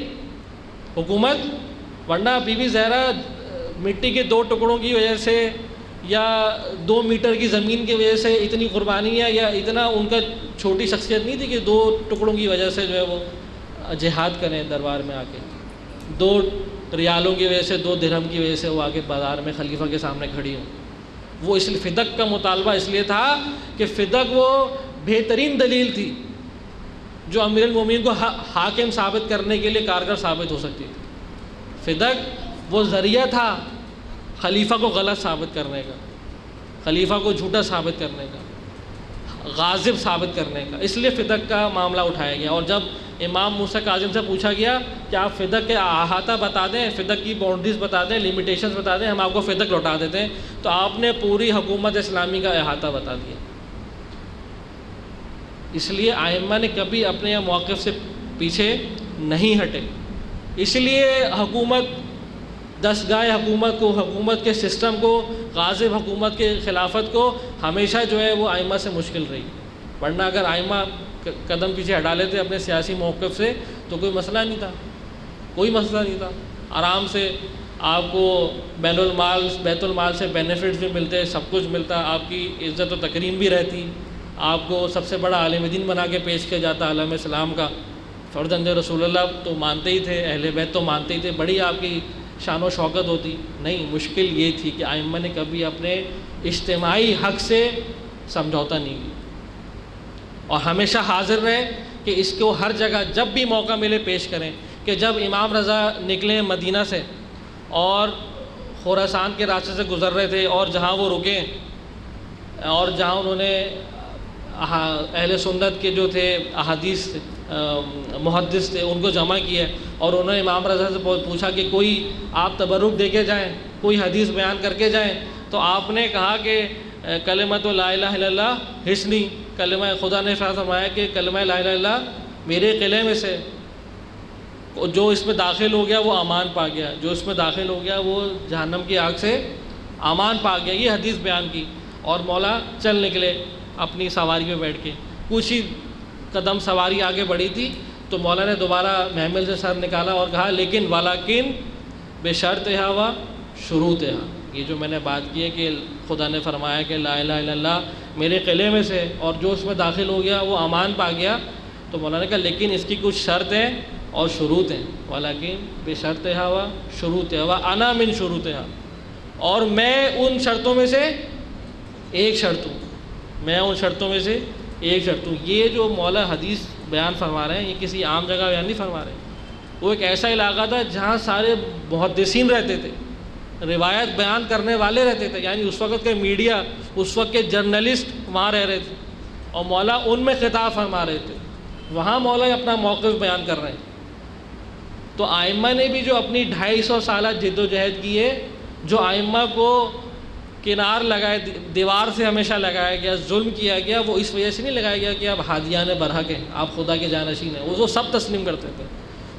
حکومت، ورنہ بی بی زہرا مٹی کے 2 ٹکڑوں کی وجہ سے یا 2 میٹر کی زمین کی وجہ سے اتنی قربانیاں یا اتنا ان کا چھوٹی شخصیت نہیں تھی کہ 2 ٹکڑوں کی وجہ سے جو ہے وہ جہاد کریں دربار میں آ کے، 2 ریالوں کی وجہ سے، 2 درہم کی وجہ سے وہ آ کے بازار میں خلیفہ کے سامنے کھڑی ہوں۔ وہ اس لیے فدق کا مطالبہ اس لیے تھا کہ فدق وہ بہترین دلیل تھی جو امیر المومنین کو حاکم ثابت کرنے کے لیے کارگر ثابت ہو سکتی تھی۔ فدق وہ ذریعہ تھا خلیفہ کو غلط ثابت کرنے کا، خلیفہ کو جھوٹا ثابت کرنے کا، غاضب ثابت کرنے کا، اس لیے فدق کا معاملہ اٹھایا گیا۔ اور جب امام موسیٰ کاظم سے پوچھا گیا کہ آپ فدق کے احاطہ بتا دیں، فدق کی باؤنڈریز بتا دیں، لیمیٹیشنز بتا دیں، ہم آپ کو فدق لوٹا دیتے ہیں، تو آپ نے پوری حکومت اسلامی کا احاطہ بتا دیا۔ اس لیے ائمہ نے کبھی اپنے موقف سے پیچھے نہیں ہٹے، اس لیے حکومت، دستگاہ حکومت کو، حکومت کے سسٹم کو، غاضب حکومت کے خلافت کو ہمیشہ جو ہے وہ ائمہ سے مشکل رہی، ورنہ اگر ائمہ قدم پیچھے ہٹا لیتے اپنے سیاسی موقف سے تو کوئی مسئلہ نہیں تھا، کوئی مسئلہ نہیں تھا، آرام سے آپ کو بیت المال سے بینیفٹس بھی ملتے، سب کچھ ملتا، آپ کی عزت و تکریم بھی رہتی، آپ کو سب سے بڑا عالم دین بنا کے پیش کیا جاتا عالم اسلام کا، فرزند رسول اللہ تو مانتے ہی تھے، اہل بیت تو مانتے ہی تھے، بڑی آپ کی شان و شوکت ہوتی۔ نہیں، مشکل یہ تھی کہ ائمہ نے کبھی اپنے اجتماعی حق سے سمجھوتا نہیں کیا، اور ہمیشہ حاضر رہے کہ اس کو ہر جگہ جب بھی موقع ملے پیش کریں۔ کہ جب امام رضا نکلے مدینہ سے اور خراسان کے راستے سے گزر رہے تھے، اور جہاں وہ رکے اور جہاں انہوں نے اہل سنت کے جو تھے احادیث محدث تھے ان کو جمع کیا، اور انہوں نے امام رضا سے پوچھا کہ کوئی آپ تبرک دے کے جائیں، کوئی حدیث بیان کر کے جائیں، تو آپ نے کہا کہ کلمۃ لا الہ الا اللہ حسنی، کلمہ خدا نے فرمایا کہ کلمہ لا الہ الا اللہ میرے قلعے میں سے، جو اس میں داخل ہو گیا وہ امان پا گیا، جو اس میں داخل ہو گیا وہ جہنم کی آگ سے امان پا گیا، یہ حدیث بیان کی، اور مولا چل نکلے اپنی سواری میں بیٹھ کے، کچھ ہی قدم سواری آگے بڑھی تھی تو مولا نے دوبارہ محمل سے سر نکالا اور کہا لیکن ولیکن بشرطھا و شروطھا، یہ جو میں نے بات کی ہے کہ خدا نے فرمایا کہ لا الہ الا اللہ میرے قلعے میں سے، اور جو اس میں داخل ہو گیا وہ امان پا گیا، تو مولا نے کہا لیکن اس کی کچھ شرط ہیں اور شروط ہیں، ولیکن بشرطھا و شروطھا و انا من شروطھا، اور میں ان شرطوں میں سے ایک شرط ہوں، میں ان شرطوں میں سے ایک شرط ہوں۔ یہ جو مولا حدیث بیان فرما رہے ہیں یہ کسی عام جگہ بیان نہیں فرما رہے، وہ ایک ایسا علاقہ تھا جہاں سارے محدثین رہتے تھے، روایت بیان کرنے والے رہتے تھے، یعنی اس وقت کے میڈیا، اس وقت کے جرنلسٹ وہاں رہ رہے تھے، اور مولا ان میں خطاب فرما رہے تھے، وہاں مولا اپنا موقف بیان کر رہے ہیں۔ تو ائمہ نے بھی جو اپنی 250 سالہ جد و جہد کی ہے، جو ائمہ کو کنار لگائے، دیوار سے ہمیشہ لگایا گیا، ظلم کیا گیا، وہ اس وجہ سے نہیں لگایا گیا کہ آپ ہادیان برحق ہیں، آپ خدا کے جانشین ہیں، وہ سب تسلیم کرتے تھے،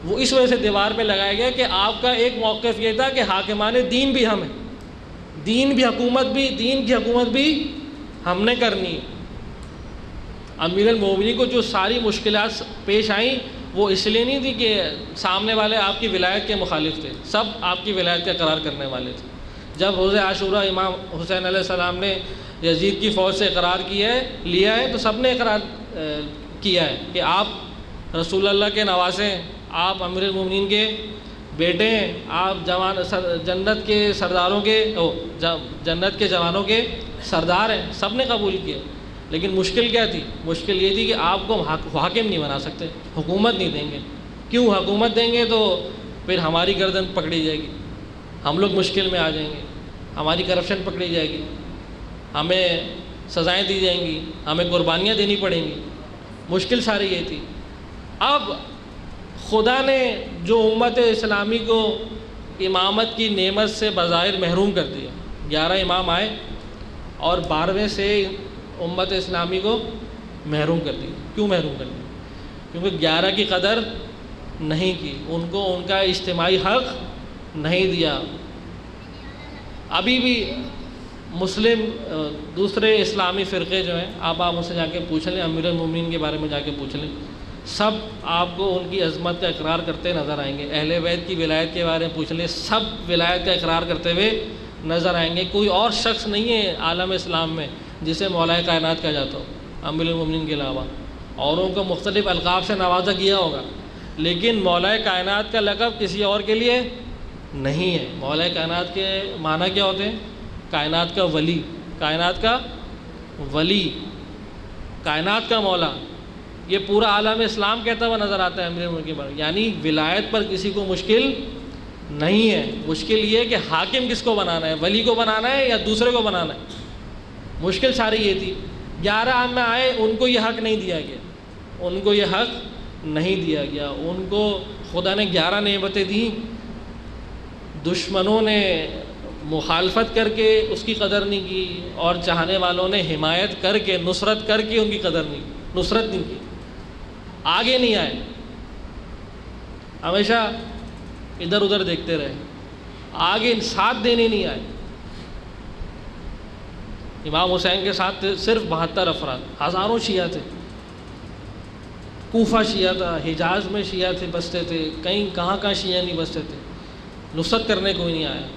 وہ اس وجہ سے دیوار پہ لگایا گیا کہ آپ کا ایک موقف یہ تھا کہ حاکمان دین بھی ہم ہیں، دین کی حکومت بھی ہم نے کرنی ہے۔ امیر المومنین کو جو ساری مشکلات پیش آئیں وہ اس لیے نہیں تھی کہ سامنے والے آپ کی ولایت کے مخالف تھے، سب آپ کی ولایت کا اقرار کرنے والے تھے۔ جب روز عاشورہ امام حسین علیہ السلام نے یزید کی فوج سے اقرار لیا ہے تو سب نے اقرار کیا ہے کہ آپ رسول اللہ کے نواسے ہیں، آپ امیر المومنین کے بیٹے ہیں، آپ جنت کے سرداروں کے جنت کے جوانوں کے سردار ہیں، سب نے قبول کیا۔ لیکن مشکل کیا تھی؟ مشکل یہ تھی کہ آپ کو حاکم نہیں بنا سکتے، حکومت نہیں دیں گے۔ کیوں حکومت دیں گے تو پھر ہماری گردن پکڑی جائے گی، ہم لوگ مشکل میں آ جائیں گے، ہماری کرپشن پکڑی جائے گی، ہمیں سزائیں دی جائیں گی، ہمیں قربانیاں دینی پڑیں گی۔ مشکل ساری یہ تھی۔ اب خدا نے جو امت اسلامی کو امامت کی نعمت سے بظاہر محروم کر دیا، 11 امام آئے اور 12ویں سے امت اسلامی کو محروم کر دیا۔ کیوں محروم کر دیا؟ کیونکہ 11 کی قدر نہیں کی، ان کو ان کا اجتماعی حق نہیں دیا۔ ابھی بھی مسلم دوسرے اسلامی فرقے جو ہیں، آپ ان سے جا کے پوچھ لیں، امیر المومنین کے بارے میں جا کے پوچھ لیں، سب آپ کو ان کی عظمت کا اقرار کرتے نظر آئیں گے۔ اہل بیت کی ولایت کے بارے میں پوچھ لیں، سب ولایت کا اقرار کرتے ہوئے نظر آئیں گے۔ کوئی اور شخص نہیں ہے عالم اسلام میں جسے مولا کائنات کہا جاتا ہو امیر المومنین کے علاوہ۔ اوروں کو مختلف القاب سے نوازا کیا ہوگا، لیکن مولا کائنات کا لقب کسی اور کے لیے نہیں ہے۔ مولا کائنات کے معنی کیا ہوتے ہیں؟ کائنات کا ولی، کائنات کا ولی، کائنات کا مولا۔ یہ پورا عالم اسلام کہتا ہوا نظر آتا ہے امیر المومنین کے بارے میں۔ یعنی ولایت پر کسی کو مشکل نہیں ہے، مشکل یہ ہے کہ حاکم کس کو بنانا ہے، ولی کو بنانا ہے یا دوسرے کو بنانا ہے۔ مشکل ساری یہ تھی۔ 11 ائمہ آئے، ان کو یہ حق نہیں دیا گیا، ان کو یہ حق نہیں دیا گیا۔ ان کو خدا نے 11 نعمتیں دیں، دشمنوں نے مخالفت کر کے اس کی قدر نہیں کی، اور چاہنے والوں نے حمایت کر کے، نصرت کر کے ان کی قدر نہیں، نصرت نہیں کی، آگے نہیں آئے، ہمیشہ ادھر ادھر دیکھتے رہے، آگے ساتھ دینے نہیں آئے۔ امام حسین کے ساتھ صرف 72 افراد، ہزاروں شیعہ تھے، کوفہ شیعہ تھا، حجاز میں شیعہ تھے بستے تھے، کہیں کہاں شیعہ نہیں بستے تھے، نصرت کرنے کوئی نہیں آیا۔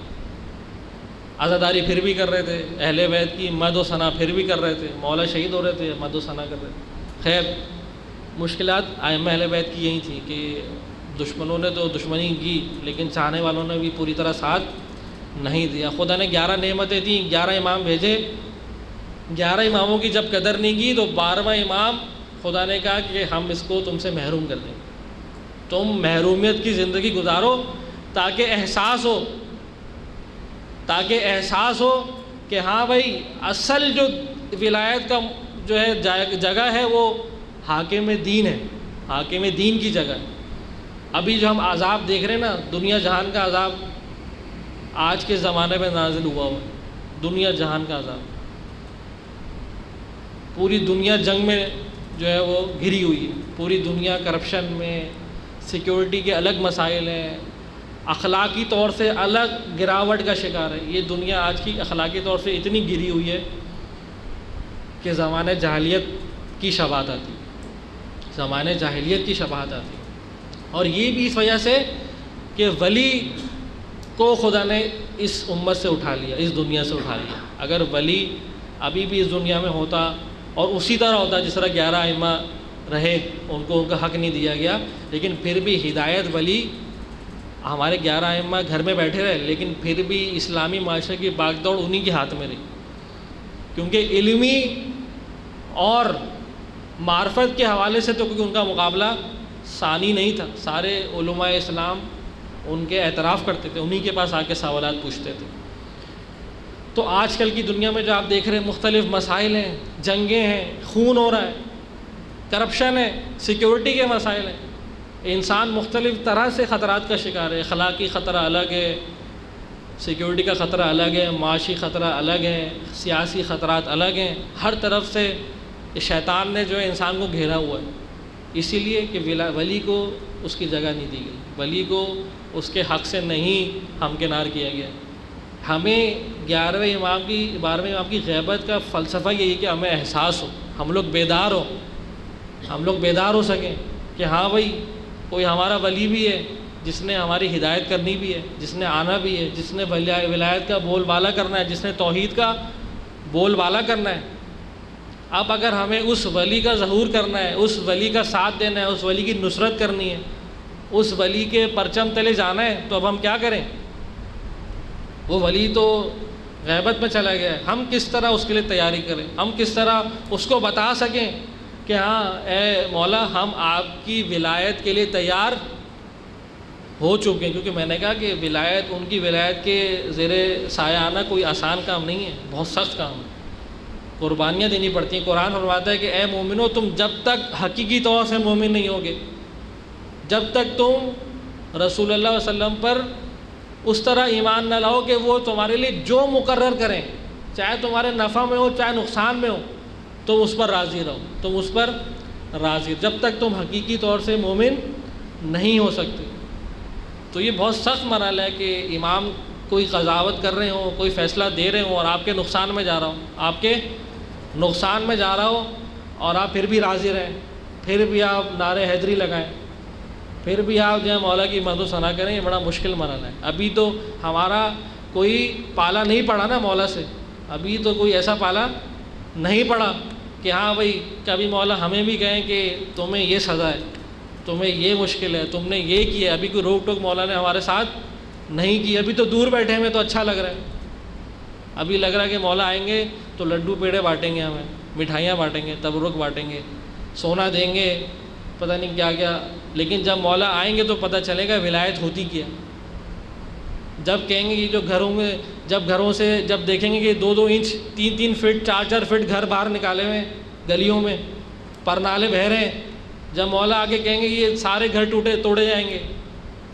عزاداری پھر بھی کر رہے تھے، اہل بیت کی مد و ثنا پھر بھی کر رہے تھے، مولا شہید ہو رہے تھے، مد و ثنا کر رہے تھے۔ خیر، مشکلات ائمہ اہل بیت کی یہی تھی کہ دشمنوں نے تو دشمنی کی، لیکن چاہنے والوں نے بھی پوری طرح ساتھ نہیں دیا۔ خدا نے 11 نعمتیں دیں، 11 امام بھیجے، 11 اماموں کی جب قدر نہیں کی تو 12واں امام خدا نے کہا کہ ہم اس کو تم سے محروم کر دیں، تم محرومیت کی زندگی گزارو تاکہ احساس ہو کہ ہاں بھائی اصل جو ولایت کا جو ہے جگہ ہے وہ حاکم دین ہے، حاکم دین کی جگہ ہے۔ ابھی جو ہم عذاب دیکھ رہے ہیں نا، دنیا جہان کا عذاب آج کے زمانے میں نازل ہوا ہے، دنیا جہان کا عذاب، پوری دنیا جنگ میں جو ہے وہ گھری ہوئی ہے، پوری دنیا کرپشن میں، سیکیورٹی کے الگ مسائل ہیں، اخلاقی طور سے الگ گراوٹ کا شکار ہے۔ یہ دنیا آج کی اخلاقی طور سے اتنی گری ہوئی ہے کہ زمانے جاہلیت کی شباہت آتی، زمانے جاہلیت کی شباہت آتی۔ اور یہ بھی اس وجہ سے کہ ولی کو خدا نے اس امت سے اٹھا لیا، اس دنیا سے اٹھا لیا۔ اگر ولی ابھی بھی اس دنیا میں ہوتا اور اسی طرح ہوتا جس طرح 11 ائمہ رہے، ان کو ان کا حق نہیں دیا گیا، لیکن پھر بھی ہدایت ولی، ہمارے 11 ائمہ گھر میں بیٹھے رہے لیکن پھر بھی اسلامی معاشرے کی باغ دوڑ انہی کے ہاتھ میں رہی، کیونکہ علمی اور معرفت کے حوالے سے تو کیونکہ ان کا مقابلہ ثانی نہیں تھا، سارے علماء اسلام ان کے اعتراف کرتے تھے، انہی کے پاس آ کے سوالات پوچھتے تھے۔ تو آج کل کی دنیا میں جو آپ دیکھ رہے ہیں مختلف مسائل ہیں، جنگیں ہیں، خون ہو رہا ہے، کرپشن ہے، سیکیورٹی کے مسائل ہیں، انسان مختلف طرح سے خطرات کا شکار ہے۔ اخلاقی خطرہ الگ ہے، سیکیورٹی کا خطرہ الگ ہے، معاشی خطرہ الگ ہے، سیاسی خطرات الگ ہیں، ہر طرف سے شیطان نے جو ہے انسان کو گھیرا ہوا ہے، اسی لیے کہ ولی کو اس کی جگہ نہیں دی گئی، ولی کو اس کے حق سے نہیں ہمکنار کیا گیا۔ ہمیں 12ویں امام کی غیبت کا فلسفہ یہی ہے کہ ہمیں احساس ہو، ہم لوگ بیدار ہو سکیں کہ ہاں بھائی کوئی ہمارا ولی بھی ہے جس نے ہماری ہدایت کرنی بھی ہے، جس نے آنا بھی ہے، جس نے ولایت کا بول بالا کرنا ہے، جس نے توحید کا بول بالا کرنا ہے۔ اب اگر ہمیں اس ولی کا ظہور کرنا ہے، اس ولی کا ساتھ دینا ہے، اس ولی کی نصرت کرنی ہے، اس ولی کے پرچم تلے جانا ہے، تو اب ہم کیا کریں؟ وہ ولی تو غیبت میں چلا گیا ہے، ہم کس طرح اس کے لیے تیاری کریں، ہم کس طرح اس کو بتا سکیں کہ ہاں اے مولا ہم آپ کی ولایت کے لیے تیار ہو چکے ہیں، کیونکہ میں نے کہا کہ ولایت، ان کی ولایت کے زیر سایہ آنا کوئی آسان کام نہیں ہے، بہت سخت کام ہے، قربانیاں دینی پڑتی ہیں۔ قرآن فرماتا ہے کہ اے مومنو، تم جب تک حقیقی طور سے مومن نہیں ہوگے، جب تک تم رسول اللہ علیہ وسلم پر اس طرح ایمان نہ لاؤ کہ وہ تمہارے لیے جو مقرر کریں، چاہے تمہارے نفع میں ہو چاہے نقصان میں ہو، تم اس پر راضی رہو، تم اس پر راضی، جب تک تم حقیقی طور سے مومن نہیں ہو سکتے۔ تو یہ بہت سخت مرحلہ ہے کہ امام کوئی قضاوت کر رہے ہوں، کوئی فیصلہ دے رہے ہوں اور آپ کے نقصان میں جا رہا ہو، آپ کے نقصان میں جا رہا ہو، اور آپ پھر بھی راضی رہیں، پھر بھی آپ نعرے حیدری لگائیں، پھر بھی آپ جو ہے مولا کی مدح و ثنا کریں، یہ بڑا مشکل مرحلہ ہے۔ ابھی تو ہمارا کوئی پالا نہیں پڑا نا مولا سے، ابھی تو کوئی ایسا پالا نہیں پڑا کہ ہاں بھائی کبھی مولا ہمیں بھی کہیں کہ تمہیں یہ سزا ہے، تمہیں یہ مشکل ہے، تم نے یہ کیا۔ ابھی کوئی روک ٹوک مولا نے ہمارے ساتھ نہیں کی، ابھی تو دور بیٹھے ہوئے تو اچھا لگ رہا ہے، ابھی لگ رہا ہے کہ مولا آئیں گے تو لڈو پیڑے بانٹیں گے، ہمیں مٹھائیاں بانٹیں گے، تبرک بانٹیں گے، سونا دیں گے، پتہ نہیں کیا کیا۔ لیکن جب مولا آئیں گے تو پتہ چلے گا ولایت ہوتی کیا۔ جب کہیں گے کہ جو گھروں میں، جب گھروں سے جب دیکھیں گے کہ 2-2 انچ 3-3 فٹ 4-4 فٹ گھر باہر نکالے ہوئے گلیوں میں، پرنالے بہہ رہے ہیں، جب مولا آگے کہیں گے کہ یہ سارے گھر توڑے جائیں گے،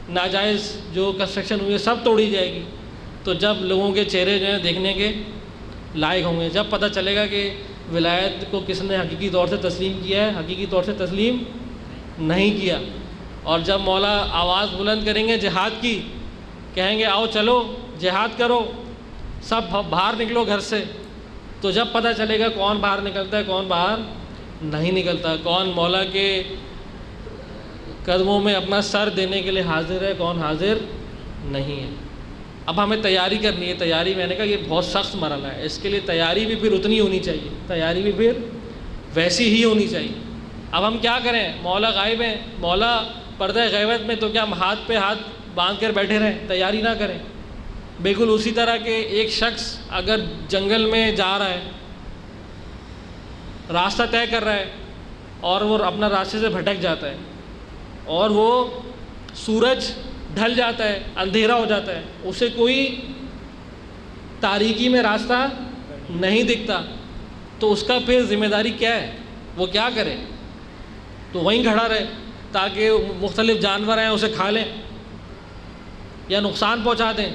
ناجائز جو کنسٹرکشن ہوئی ہے سب توڑی جائے گی، تو جب لوگوں کے چہرے جو ہیں دیکھنے کے لائق ہوں گے، جب پتہ چلے گا کہ ولایت کو کس نے حقیقی طور سے تسلیم کیا ہے، حقیقی طور سے تسلیم نہیں کیا۔ اور جب مولا آواز بلند کریں گے جہاد کی، کہیں گے آؤ چلو جہاد کرو، سب باہر نکلو گھر سے، تو جب پتہ چلے گا کون باہر نکلتا ہے کون باہر نہیں نکلتا، کون مولا کے قدموں میں اپنا سر دینے کے لیے حاضر ہے، کون حاضر نہیں ہے۔ اب ہمیں تیاری کرنی ہے، تیاری میں نے کہا یہ بہت سخت مرحلہ ہے، اس کے لیے تیاری بھی پھر اتنی ہونی چاہیے، تیاری بھی پھر ویسی ہی ہونی چاہیے۔ اب ہم کیا کریں، مولا غائب ہیں، مولا پردہ غیبت میں، تو کیا ہم ہاتھ پہ ہاتھ باندھ کر بیٹھے رہیں، تیاری نہ کریں؟ بالکل اسی طرح کہ ایک شخص اگر جنگل میں جا رہا ہے، راستہ طے کر رہا ہے، اور وہ اپنا راستے سے بھٹک جاتا ہے، اور وہ سورج ڈھل جاتا ہے، اندھیرا ہو جاتا ہے، اسے کوئی تاریکی میں راستہ نہیں دکھتا، تو اس کا پھر ذمہ داری کیا ہے، وہ کیا کرے؟ تو وہیں کھڑا رہے تاکہ مختلف جانور ہیں اسے کھا لیں یا نقصان پہنچا دیں،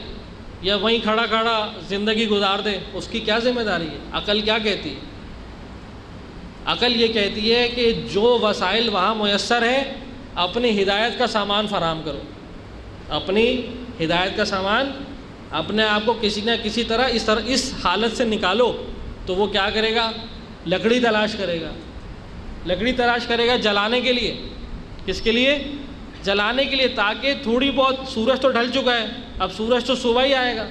یا وہیں کھڑا کھڑا زندگی گزار دیں، اس کی کیا ذمہ داری ہے؟ عقل کیا کہتی ہے؟ عقل یہ کہتی ہے کہ جو وسائل وہاں میسر ہیں اپنی ہدایت کا سامان فراہم کرو، اپنی ہدایت کا سامان، اپنے آپ کو کسی نہ کسی طرح اس حالت سے نکالو۔ تو وہ کیا کرے گا؟ لکڑی تلاش کرے گا، لکڑی تلاش کرے گا جلانے کے لیے، کس کے لیے؟ جلانے کے لیے، تاکہ تھوڑی بہت، سورج تو ڈھل چکا ہے، اب سورج تو صبح ہی آئے گا،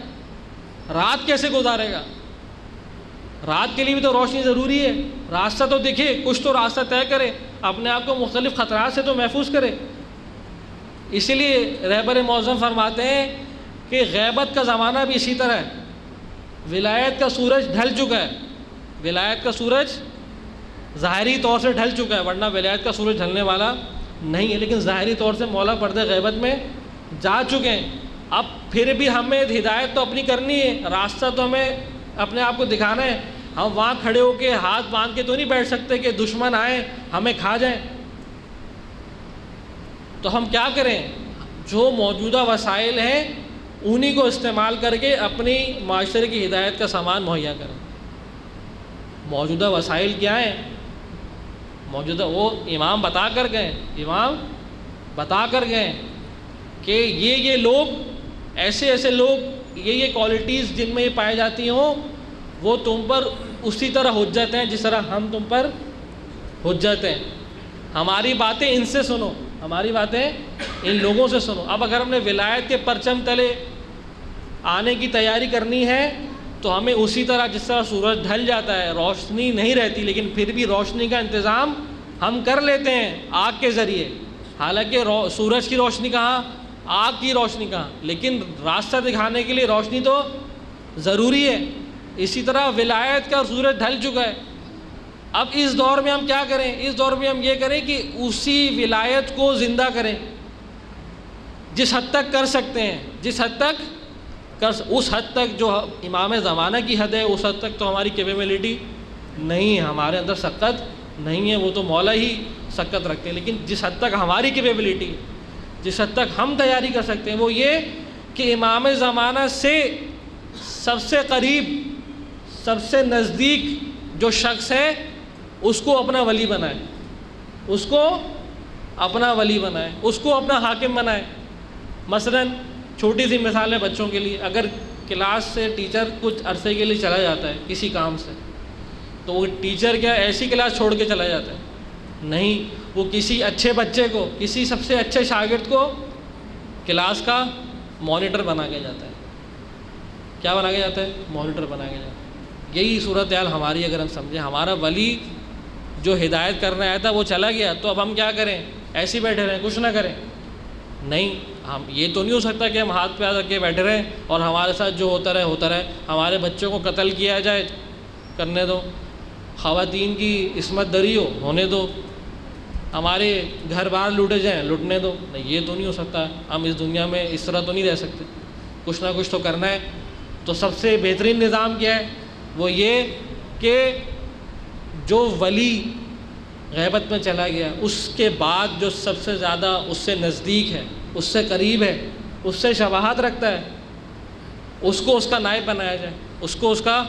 رات کیسے گزارے گا؟ رات کے لیے بھی تو روشنی ضروری ہے، راستہ تو دکھے، کچھ تو راستہ طے کرے، اپنے آپ کو مختلف خطرات سے تو محفوظ کرے۔ اسی لیے رہبر معظم فرماتے ہیں کہ غیبت کا زمانہ بھی اسی طرح ہے، ولایت کا سورج ڈھل چکا ہے، ولایت کا سورج ظاہری طور سے ڈھل چکا ہے، ورنہ ولایت کا سورج ڈھلنے والا نہیں ہے، لیکن ظاہری طور سے مولا پردہ غیبت میں جا چکے ہیں۔ اب پھر بھی ہمیں ہدایت تو اپنی کرنی ہے، راستہ تو ہمیں اپنے آپ کو دکھانا ہے، ہم وہاں کھڑے ہو کے ہاتھ باندھ کے تو نہیں بیٹھ سکتے کہ دشمن آئیں ہمیں کھا جائیں۔ تو ہم کیا کریں؟ جو موجودہ وسائل ہیں انہی کو استعمال کر کے اپنی معاشرے کی ہدایت کا سامان مہیا کریں۔ موجودہ وسائل کیا ہیں؟ موجودہ وہ امام بتا کر گئے، امام بتا کر گئے کہ یہ لوگ، ایسے لوگ، یہ کوالٹیز جن میں یہ پائی جاتی ہوں، وہ تم پر اسی طرح حجت ہیں جس طرح ہم تم پر حجت ہیں۔ ہماری باتیں ان سے سنو، ہماری باتیں ان لوگوں سے سنو۔ اب اگر ہم نے ولایت کے پرچم تلے آنے کی تیاری کرنی ہے تو ہمیں اسی طرح جس طرح سورج ڈھل جاتا ہے، روشنی نہیں رہتی، لیکن پھر بھی روشنی کا انتظام ہم کر لیتے ہیں آگ کے ذریعے، حالانکہ سورج کی روشنی کہاں، آگ کی روشنی کہاں، لیکن راستہ دکھانے کے لیے روشنی تو ضروری ہے۔ اسی طرح ولایت کا سورج ڈھل چکا ہے، اب اس دور میں ہم کیا کریں؟ اس دور میں ہم یہ کریں کہ اسی ولایت کو زندہ کریں، جس حد تک کر سکتے ہیں، جس حد تک اس حد تک جو امام زمانہ کی حد ہے، اس حد تک تو ہماری کیپیبلٹی نہیں ہے، ہمارے اندر سقت نہیں ہے، وہ تو مولا ہی سقت رکھتے ہیں. لیکن جس حد تک ہماری کیپیبلٹی، جس حد تک ہم تیاری کر سکتے ہیں، وہ یہ کہ امام زمانہ سے سب سے قریب، سب سے نزدیک جو شخص ہے اس کو اپنا ولی بنائے، اس کو اپنا ولی بنائے، اس کو اپنا حاکم بنائے. مثلا چھوٹی سی مثال ہے بچوں کے لیے، اگر کلاس سے ٹیچر کچھ عرصے کے لیے چلا جاتا ہے کسی کام سے، تو وہ ٹیچر کیا ایسی کلاس چھوڑ کے چلا جاتا ہے؟ نہیں، وہ کسی اچھے بچے کو، کسی سب سے اچھے شاگرد کو کلاس کا مانیٹر بنا کے جاتا ہے. کیا بنا کے جاتا ہے؟ مانیٹر بنا کے جاتا ہے. یہی صورتحال ہماری اگر ہم سمجھیں، ہمارا ولی جو ہدایت کرنے آیا تھا وہ چلا گیا، تو اب ہم کیا کریں؟ ایسے ہی بیٹھے رہیں، کچھ نہ کریں؟ نہیں، ہم یہ تو نہیں ہو سکتا کہ ہم ہاتھ پہ رکھ کے بیٹھے رہیں اور ہمارے ساتھ جو ہوتا رہے ہوتا رہے. ہمارے بچوں کو قتل کیا جائے، کرنے دو. خواتین کی عصمت دری ہونے دو. ہمارے گھر بار لوٹے جائیں، لوٹنے دو. نہیں، یہ تو نہیں ہو سکتا. ہم اس دنیا میں اس طرح تو نہیں رہ سکتے، کچھ نہ کچھ تو کرنا ہے. تو سب سے بہترین نظام کیا ہے؟ وہ یہ کہ جو ولی غیبت میں چلا گیا، اس کے بعد جو سب سے زیادہ اس سے نزدیک ہے، اس سے قریب ہے، اس سے شباہت رکھتا ہے، اس کو اس کا نائب بنایا جائے، اس کو اس کا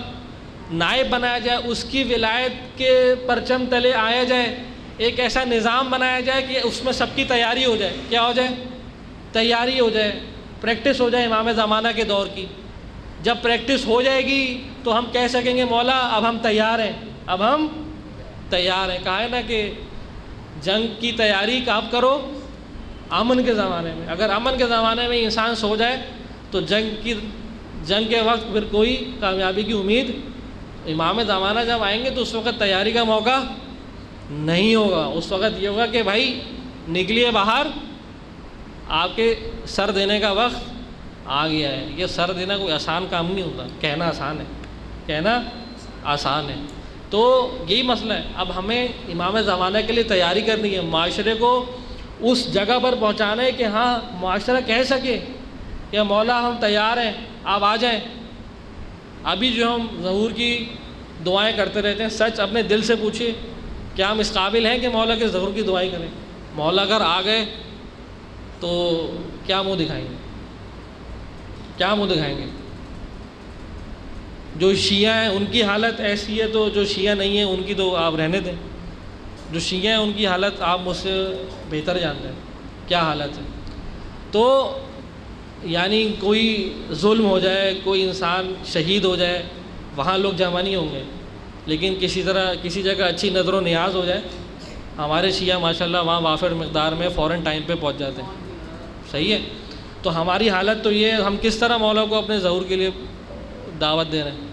نائب بنایا جائے، اس کی ولایت کے پرچم تلے آیا جائے. ایک ایسا نظام بنایا جائے کہ اس میں سب کی تیاری ہو جائے. کیا ہو جائے؟ تیاری ہو جائے، پریکٹس ہو جائے امام زمانہ کے دور کی. جب پریکٹس ہو جائے گی تو ہم کہہ سکیں گے مولا اب ہم تیار ہیں، اب ہم تیار ہیں. کہا ہے نا کہ جنگ کی تیاری کب کرو؟ امن کے زمانے میں. اگر امن کے زمانے میں انسان سو جائے تو جنگ کے وقت پھر کوئی کامیابی کی امید. امام زمانہ جب آئیں گے تو اس وقت تیاری کا موقع نہیں ہوگا. اس وقت یہ ہوگا کہ بھائی نکلیے باہر، آپ کے سر دینے کا وقت آ گیا ہے. یہ سر دینا کوئی آسان کام نہیں ہوتا، کہنا آسان ہے، کہنا آسان ہے. تو یہی مسئلہ ہے. اب ہمیں امام زمانہ کے لیے تیاری کرنی ہے، معاشرے کو اس جگہ پر پہنچانا ہے کہ ہاں معاشرہ کہہ سکے کہ مولا ہم تیار ہیں، آپ آ جائیں. ابھی جو ہم ظہور کی دعائیں کرتے رہتے ہیں، سچ اپنے دل سے پوچھیے کیا ہم اس قابل ہیں کہ مولا کے ظہور کی دعائیں کریں؟ مولا اگر آ گئے تو کیا منہ دکھائیں گے؟ کیا منہ دکھائیں گے؟ جو شیعہ ہیں ان کی حالت ایسی ہے، تو جو شیعہ نہیں ہیں ان کی تو آپ رہنے دیں. جو شیعہ ہیں ان کی حالت آپ مجھ سے بہتر جانتے ہیں کیا حالت ہے. تو یعنی کوئی ظلم ہو جائے، کوئی انسان شہید ہو جائے، وہاں لوگ جمع نہیں ہوں گے، لیکن کسی جگہ اچھی نظر و نیاز ہو جائے، ہمارے شیعہ ماشاءاللہ وہاں وافر مقدار میں فوراً ٹائم پہ پہنچ جاتے ہیں. صحیح ہے. تو ہماری حالت تو یہ ہے، ہم کس طرح مولا کو اپنے ظہور کے لیے دعوت دے رہے ہیں.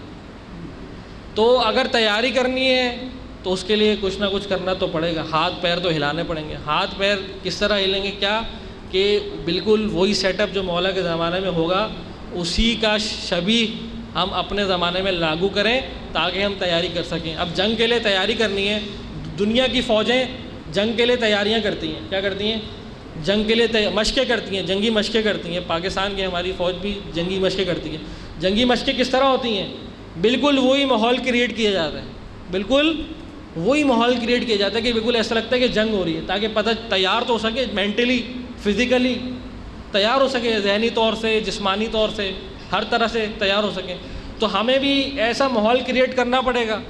تو اگر تیاری کرنی ہے تو اس کے لیے کچھ نہ کچھ کرنا تو پڑے گا. ہاتھ پیر تو ہلانے پڑیں گے. ہاتھ پیر کس طرح ہلیں گے؟ کیا کہ بالکل وہی سیٹ اپ جو مولا کے زمانے میں ہوگا اسی کا شبیہ ہم اپنے زمانے میں لاگو کریں تاکہ ہم تیاری کر سکیں. اب جنگ کے لیے تیاری کرنی ہے. دنیا کی فوجیں جنگ کے لیے تیاریاں کرتی ہیں. کیا کرتی ہیں؟ جنگ کے لیے مشقیں کرتی ہیں، جنگی مشقیں کرتی ہیں. پاکستان کی ہماری فوج بھی جنگی مشقیں کرتی ہے. جنگی مشقیں کس طرح ہوتی ہیں؟ بالکل وہی ماحول کریٹ کیا جاتا ہے، بالکل وہی ماحول کریٹ کیا جاتا ہے کہ بالکل ایسا لگتا ہے کہ جنگ ہو رہی ہے، تاکہ پتہ تیار تو ہو سکے، مینٹلی فزیکلی تیار ہو سکے، ذہنی طور سے، جسمانی طور سے، ہر طرح سے تیار ہو سکیں. تو ہمیں بھی ایسا ماحول کریٹ کرنا پڑے گا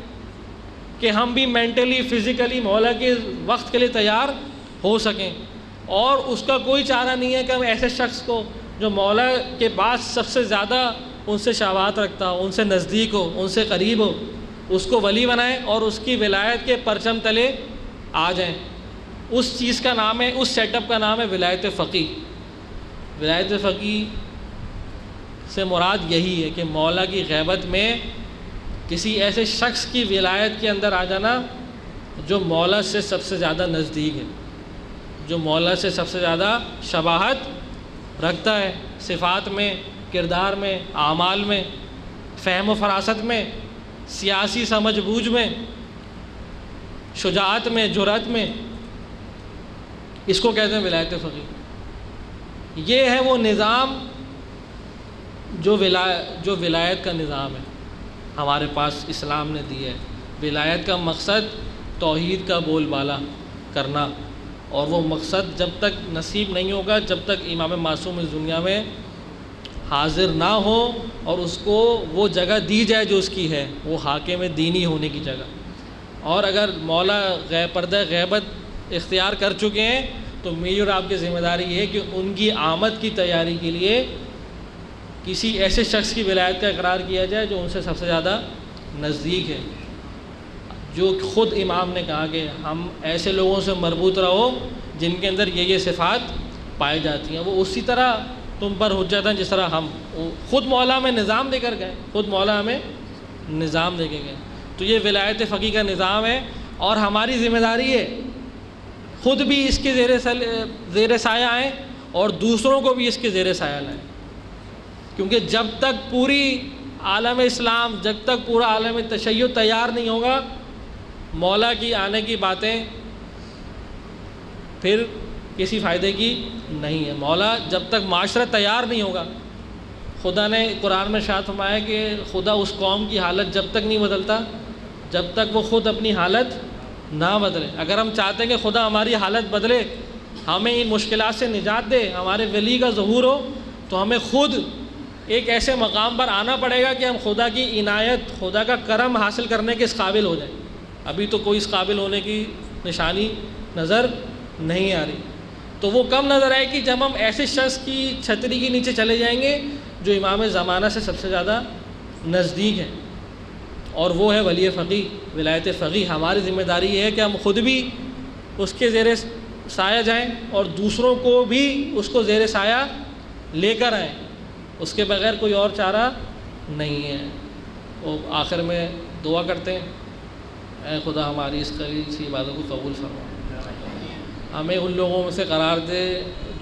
کہ ہم بھی مینٹلی فزیکلی مولا کے وقت کے لیے تیار ہو سکیں. اور اس کا کوئی چارہ نہیں ہے کہ ہم ایسے شخص کو جو مولا کے بعد سب سے زیادہ ان سے شباہت رکھتا ہو، ان سے نزدیک ہو، ان سے قریب ہو، اس کو ولی بنائیں اور اس کی ولایت کے پرچم تلے آ جائیں. اس چیز کا نام ہے، اس سیٹ اپ کا نام ہے ولایت فقیہ. ولایت فقیہ سے مراد یہی ہے کہ مولا کی غیبت میں کسی ایسے شخص کی ولایت کے اندر آ جانا جو مولا سے سب سے زیادہ نزدیک ہے، جو مولا سے سب سے زیادہ شباہت رکھتا ہے، صفات میں، کردار میں، اعمال میں، فہم و فراست میں، سیاسی سمجھ بوجھ میں، شجاعت میں، جرأت میں. اس کو کہتے ہیں ولایت فقیہ. یہ ہے وہ نظام جو ولایت کا نظام ہے ہمارے پاس اسلام نے دی ہے۔ ولایت کا مقصد توحید کا بول بالا کرنا، اور وہ مقصد جب تک نصیب نہیں ہوگا جب تک امام معصوم اس دنیا میں حاضر نہ ہو اور اس کو وہ جگہ دی جائے جو اس کی ہے، وہ حاکم دینی ہونے کی جگہ۔ اور اگر مولا پردہ غیبت اختیار کر چکے ہیں تو میری اور آپ کی ذمہ داری یہ ہے کہ ان کی آمد کی تیاری کے لیے کسی ایسے شخص کی ولایت کا اقرار کیا جائے جو ان سے سب سے زیادہ نزدیک ہے، جو خود امام نے کہا کہ ہم ایسے لوگوں سے مربوط رہو جن کے اندر یہ صفات پائی جاتی ہیں، وہ اسی طرح تم پر حجت ہیں جس طرح ہم۔ خود مولا ہمیں نظام دے کر گئے، خود مولا ہمیں نظام دے کے گئے۔ تو یہ ولایت فقیہ کا نظام ہے، اور ہماری ذمہ داری ہے خود بھی اس کے زیر سایہ آئیں اور دوسروں کو بھی اس کے زیر سایہ لائیں، کیونکہ جب تک پوری عالم اسلام، جب تک پورا عالم تشیع تیار نہیں ہوگا مولا کی آنے کی باتیں پھر کسی فائدے کی نہیں ہے۔ مولا جب تک معاشرہ تیار نہیں ہوگا، خدا نے قرآن میں ارشاد فرمایا کہ خدا اس قوم کی حالت جب تک نہیں بدلتا جب تک وہ خود اپنی حالت نہ بدلے۔ اگر ہم چاہتے ہیں کہ خدا ہماری حالت بدلے، ہمیں ان مشکلات سے نجات دے، ہمارے ولی کا ظہور ہو، تو ہمیں خود ایک ایسے مقام پر آنا پڑے گا کہ ہم خدا کی عنایت، خدا کا کرم حاصل کرنے کے اس قابل ہو جائیں۔ ابھی تو کوئی اس قابل ہونے کی نشانی نظر نہیں آ رہی، تو وہ کم نظر آئے کہ جب ہم ایسے شخص کی چھتری کے نیچے چلے جائیں گے جو امام زمانہ سے سب سے زیادہ نزدیک ہے، اور وہ ہے ولی فقیہ، ولایت فقیہ۔ ہماری ذمہ داری یہ ہے کہ ہم خود بھی اس کے زیر سایہ جائیں اور دوسروں کو بھی اس کو زیر سایہ لے کر آئیں، اس کے بغیر کوئی اور چارہ نہیں ہے۔ اور آخر میں دعا کرتے ہیں، اے خدا ہماری اس قلیل سی عبادت کو قبول فرما، ہمیں ان لوگوں میں سے قرار دے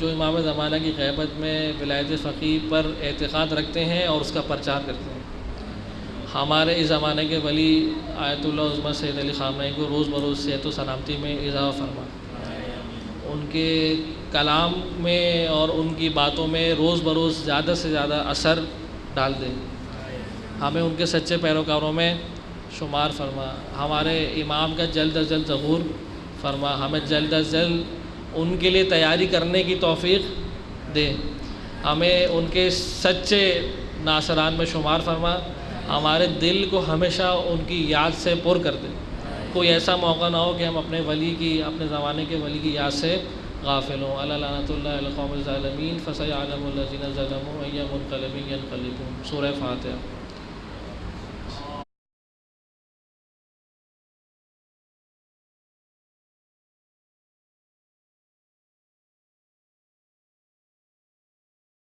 جو امام زمانہ کی غیبت میں ولایت فقیہ پر اعتقاد رکھتے ہیں اور اس کا پرچار کرتے ہیں۔ ہمارے اس زمانے کے ولی آیت اللہ عظمہ سید علی خامنہئی کو روز بروز صحت و سلامتی میں اضافہ فرما، ان کے کلام میں اور ان کی باتوں میں روز بروز زیادہ سے زیادہ اثر ڈال دے، ہمیں ان کے سچے پیروکاروں میں شمار فرما، ہمارے امام کا جلد از جلد ظہور فرما، ہمیں جلد از جلد ان کے لیے تیاری کرنے کی توفیق دے، ہمیں ان کے سچے ناصران میں شمار فرما، ہمارے دل کو ہمیشہ ان کی یاد سے پر کر دے، کوئی ایسا موقع نہ ہو کہ ہم اپنے ولی کی، اپنے زمانے کے ولی کی یاد سے غافل ہوں۔ الا لعنۃ اللہ علی القوم الظالمین فسیعلم الذین ظلموا ای منقلب ینقلبون۔ سورہ فاتحہ۔